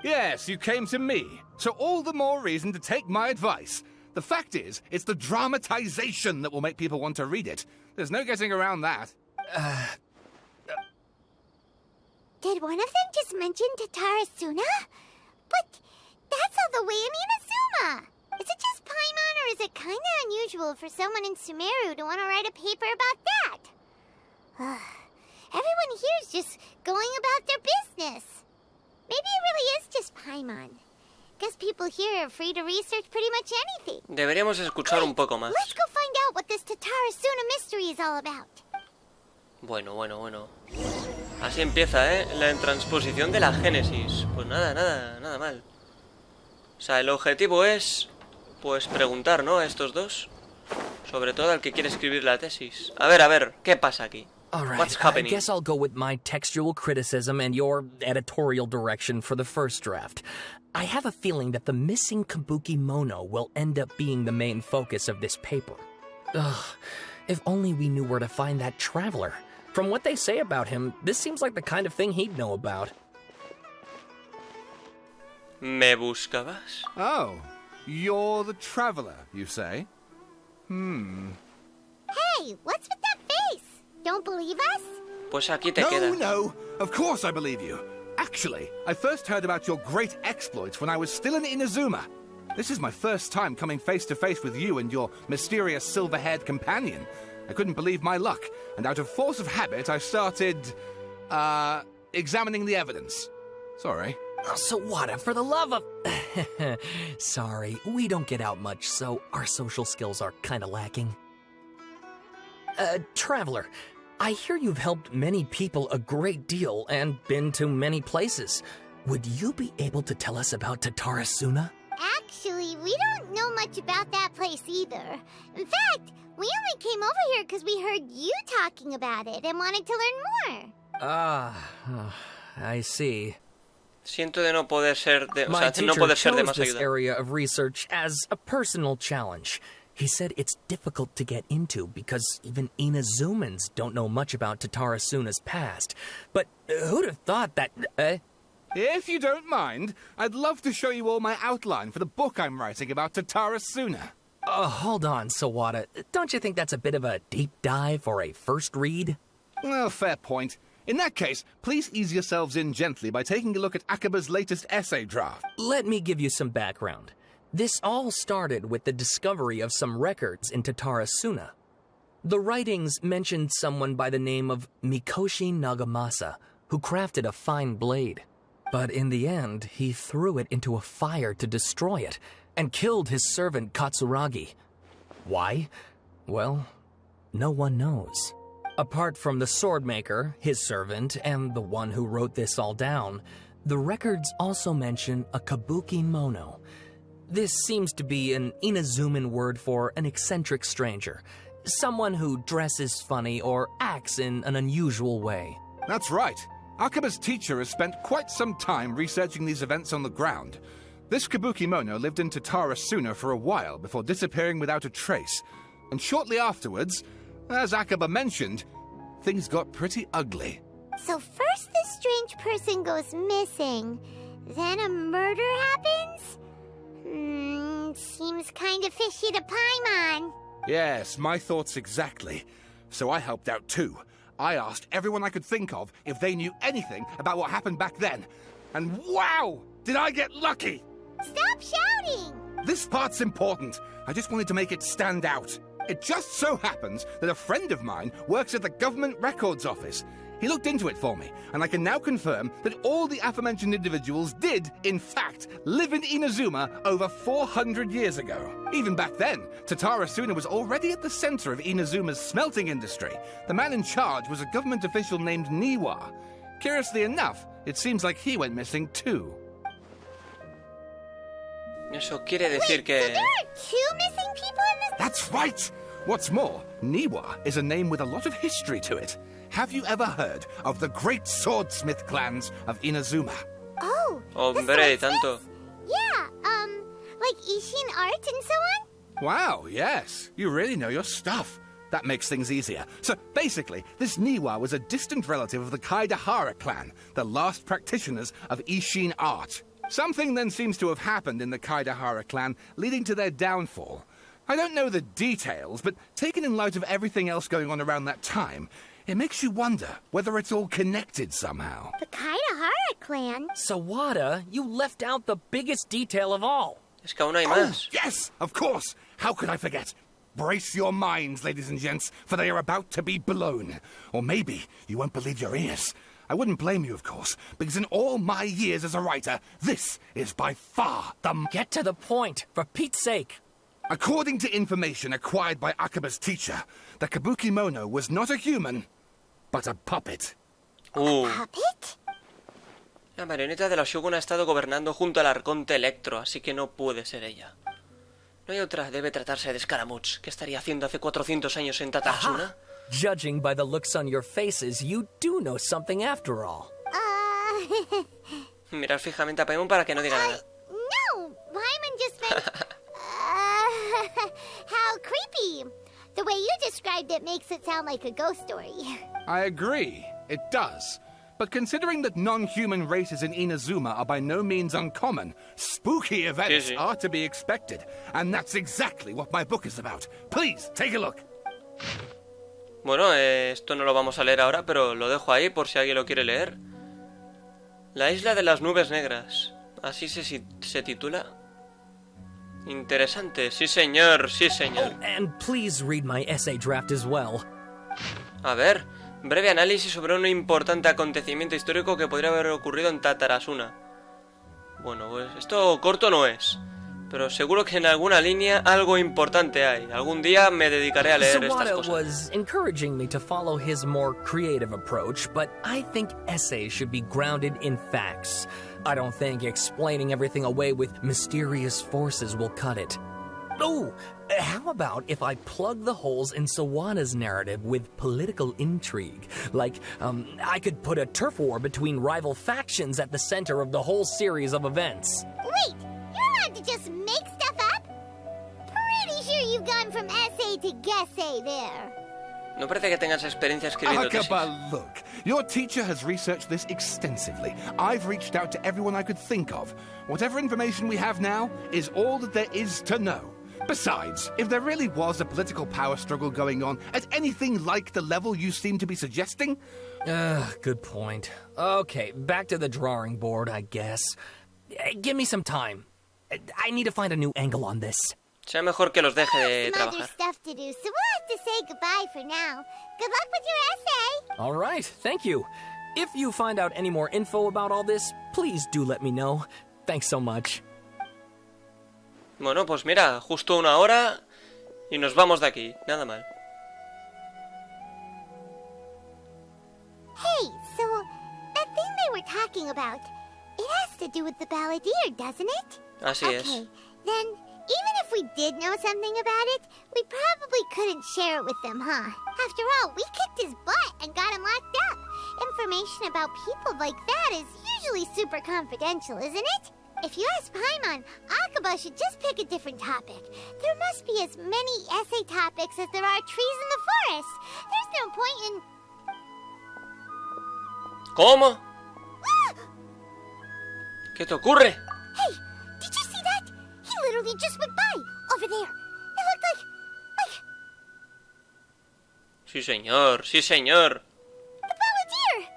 Yes, you came to me, so all the more reason to take my advice. The fact is, it's the dramatization that will make people want to read it. There's no getting around that. Did one of them just mention Tatara-Suna? But that's all the way in Inazuma. Is it just Paimon, or is it kind of unusual for someone in Sumeru to want to write a paper about that? Everyone here is just going about their business. Maybe it really is just Paimon. Guess people here are free to research pretty much anything. Deberíamos escuchar un poco más. Let's go find out what this Tatara-Suna mystery is all about. Bueno. Así empieza, ¿eh? La transposición de la Génesis. Pues nada mal. O sea, el objetivo es, pues, preguntar, ¿no? A estos dos. Sobre todo al que quiere escribir la tesis. A ver, ¿qué pasa aquí? What's happening? I guess I'll go with my textual criticism and your editorial direction for the first draft. I have a feeling that the missing Kabuki Mono will end up being the main focus of this paper. Ugh, if only we knew where to find that traveler. From what they say about him, this seems like the kind of thing he'd know about. ¿Me buscabas? Oh, you're the traveler, you say? Hey, what's with that face? Don't believe us? Pues aquí te quedas. No, of course I believe you. Actually, I first heard about your great exploits when I was still in Inazuma. This is my first time coming face to face with you and your mysterious silver-haired companion. I couldn't believe my luck, and out of force of habit, I started, examining the evidence. Sorry. Oh, Sawada, for the love of... Sorry, we don't get out much, so our social skills are kinda lacking. Traveler, I hear you've helped many people a great deal and been to many places. Would you be able to tell us about Tatara-Suna? Actually, we don't know much about that place either. In fact, we only came over here because we heard you talking about it and wanted to learn more. I see. Siento de no poder ser de, My no poder ser de chose más this ayuda. area of research as a personal challenge. He said it's difficult to get into because even Inazumans don't know much about Tatara-Suna's past. But who'd have thought that... If you don't mind, I'd love to show you all my outline for the book I'm writing about Tatara-Suna. Hold on, Sawada. Don't you think that's a bit of a deep dive for a first read? Well, fair point. In that case, please ease yourselves in gently by taking a look at Akaba's latest essay draft. Let me give you some background. This all started with the discovery of some records in Tatarasuna. The writings mentioned someone by the name of Mikoshi Nagamasa, who crafted a fine blade. But in the end, he threw it into a fire to destroy it, and killed his servant Katsuragi. Why? Well, no one knows. Apart from the swordmaker, his servant, and the one who wrote this all down, the records also mention a kabuki mono. This seems to be an Inazuman word for an eccentric stranger, someone who dresses funny or acts in an unusual way. That's right. Akaba's teacher has spent quite some time researching these events on the ground. This Kabukimono lived in Tatarasuna for a while before disappearing without a trace. And shortly afterwards, as Akaba mentioned, things got pretty ugly. So first this strange person goes missing, then a murder happens? Seems kind of fishy to Paimon. Yes, my thoughts exactly. So I helped out too. I asked everyone I could think of if they knew anything about what happened back then. And wow! Did I get lucky! Stop shouting! This part's important. I just wanted to make it stand out. It just so happens that a friend of mine works at the Government Records Office. He looked into it for me, and I can now confirm that all the aforementioned individuals did, in fact, live in Inazuma over 400 years ago. Even back then, Tatarasuna was already at the center of Inazuma's smelting industry. The man in charge was a government official named Niwa. Curiously enough, it seems like he went missing too. Eso quiere decir que... So there are two missing people in this... That's right! What's more, Niwa is a name with a lot of history to it. Have you ever heard of the great swordsmith clans of Inazuma? Oh, hombre, tanto. Yeah, like Ishin art and so on? Wow, yes. You really know your stuff. That makes things easier. So basically, this Niwa was a distant relative of the Kaidahara clan, the last practitioners of Ishin art. Something then seems to have happened in the Kaidahara clan, leading to their downfall. I don't know the details, but taken in light of everything else going on around that time, it makes you wonder whether it's all connected somehow. The Kaidahara clan? Sawada, you left out the biggest detail of all. Es que aún hay más. Oh, yes, of course. How could I forget? Brace your minds, ladies and gents, for they are about to be blown. Or maybe you won't believe your ears. I wouldn't blame you, of course, because in all my years as a writer, this is by far the... Get to the point, for Pete's sake. According to information acquired by Akaba's teacher, the Kabukimono was not a human, but a puppet. A puppet? La marioneta de la Shogun ha estado gobernando junto al Arconte Electro, así que no puede ser ella. No hay otra, debe tratarse de Scaramouche. ¿Qué estaría haciendo hace 400 años en Tatarasuna? Judging by the looks on your faces, you do know something after all. Mirar fijamente a Paimon para que no diga nada. No, Paimon just meant... how creepy. The way you described it makes it sound like a ghost story. I agree, it does. But considering that non-human races in Inazuma are by no means uncommon, spooky events are to be expected. And that's exactly what my book is about. Please, take a look. Bueno, esto no lo vamos a leer ahora, pero lo dejo ahí por si alguien lo quiere leer. La isla de las nubes negras. Así se titula. Interesante, sí señor, sí señor. Oh, and please read my essay draft as well. A ver, breve análisis sobre un importante acontecimiento histórico que podría haber ocurrido en Tatarasuna. Bueno, pues esto corto no es, pero seguro que en alguna línea algo importante hay. Algún día me dedicaré a leer estas Sawada cosas. was encouraging me to follow his more creative approach, but I think essays should be grounded in facts. I don't think explaining everything away with mysterious forces will cut it. Oh, how about if I plug the holes in Sawada's narrative with political intrigue? Like, I could put a turf war between rival factions at the center of the whole series of events. Wait, you're allowed to just make stuff up? Pretty sure you've gone from essay to guessay there. No parece que tengas experiencia escribiendo tesis. Akaba, look. Your teacher has researched this extensively. I've reached out to everyone I could think of. Whatever information we have now is all that there is to know. Besides, if there really was a political power struggle going on at anything like the level you seem to be suggesting... Good point. Okay, back to the drawing board, I guess. Give me some time. I need to find a new angle on this. Será mejor que los deje de Some other trabajar. stuff to do, so we'll have to say goodbye for now. Good luck with your essay. All right, thank you. If you find out any more info about all this, please do let me know. Thanks so much. Bueno, pues mira, justo 1 hora y nos vamos de aquí. Nada mal. Hey, so that thing they were talking about, it has to do with the balladeer, doesn't it? Así es. Okay, then even if we did know something about it, we probably couldn't share it with them, huh? After all, we kicked his butt and got him locked up. Information about people like that is usually super confidential, isn't it? If you ask Paimon, Akaba should just pick a different topic. There must be as many essay topics as there are trees in the forest. There's no point in... ¿Cómo? ¿Qué te ocurre? Hey, did you see that? He literally just went by, over there. It looked like... Sí, señor, sí, señor. The balladeer!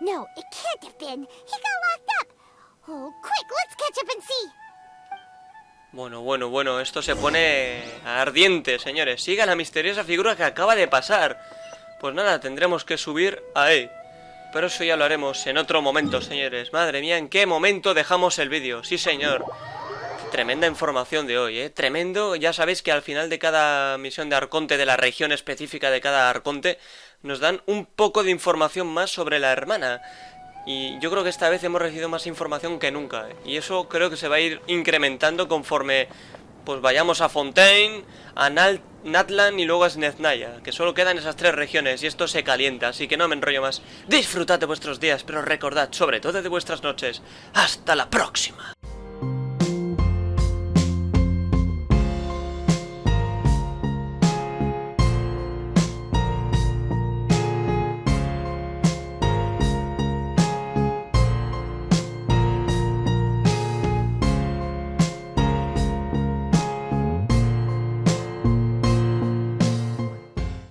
No, it can't have been. He got locked up. Oh, quick, let's catch up and see. Bueno, esto se pone ardiente, señores. Siga la misteriosa figura que acaba de pasar. Pues nada, tendremos que subir ahí. Pero eso ya lo haremos en otro momento, señores. Madre mía, ¿en qué momento dejamos el vídeo? Sí, señor. Tremenda información de hoy, ¿eh? Tremendo. Ya sabéis que al final de cada misión de Arconte, de la región específica de cada Arconte, nos dan un poco de información más sobre la hermana. Y yo creo que esta vez hemos recibido más información que nunca, ¿eh? Y eso creo que se va a ir incrementando conforme pues vayamos a Fontaine, a Natlan y luego a Snezhnaya, que solo quedan esas 3 regiones y esto se calienta, así que no me enrollo más. Disfrutad de vuestros días, pero recordad sobre todo de vuestras noches. ¡Hasta la próxima!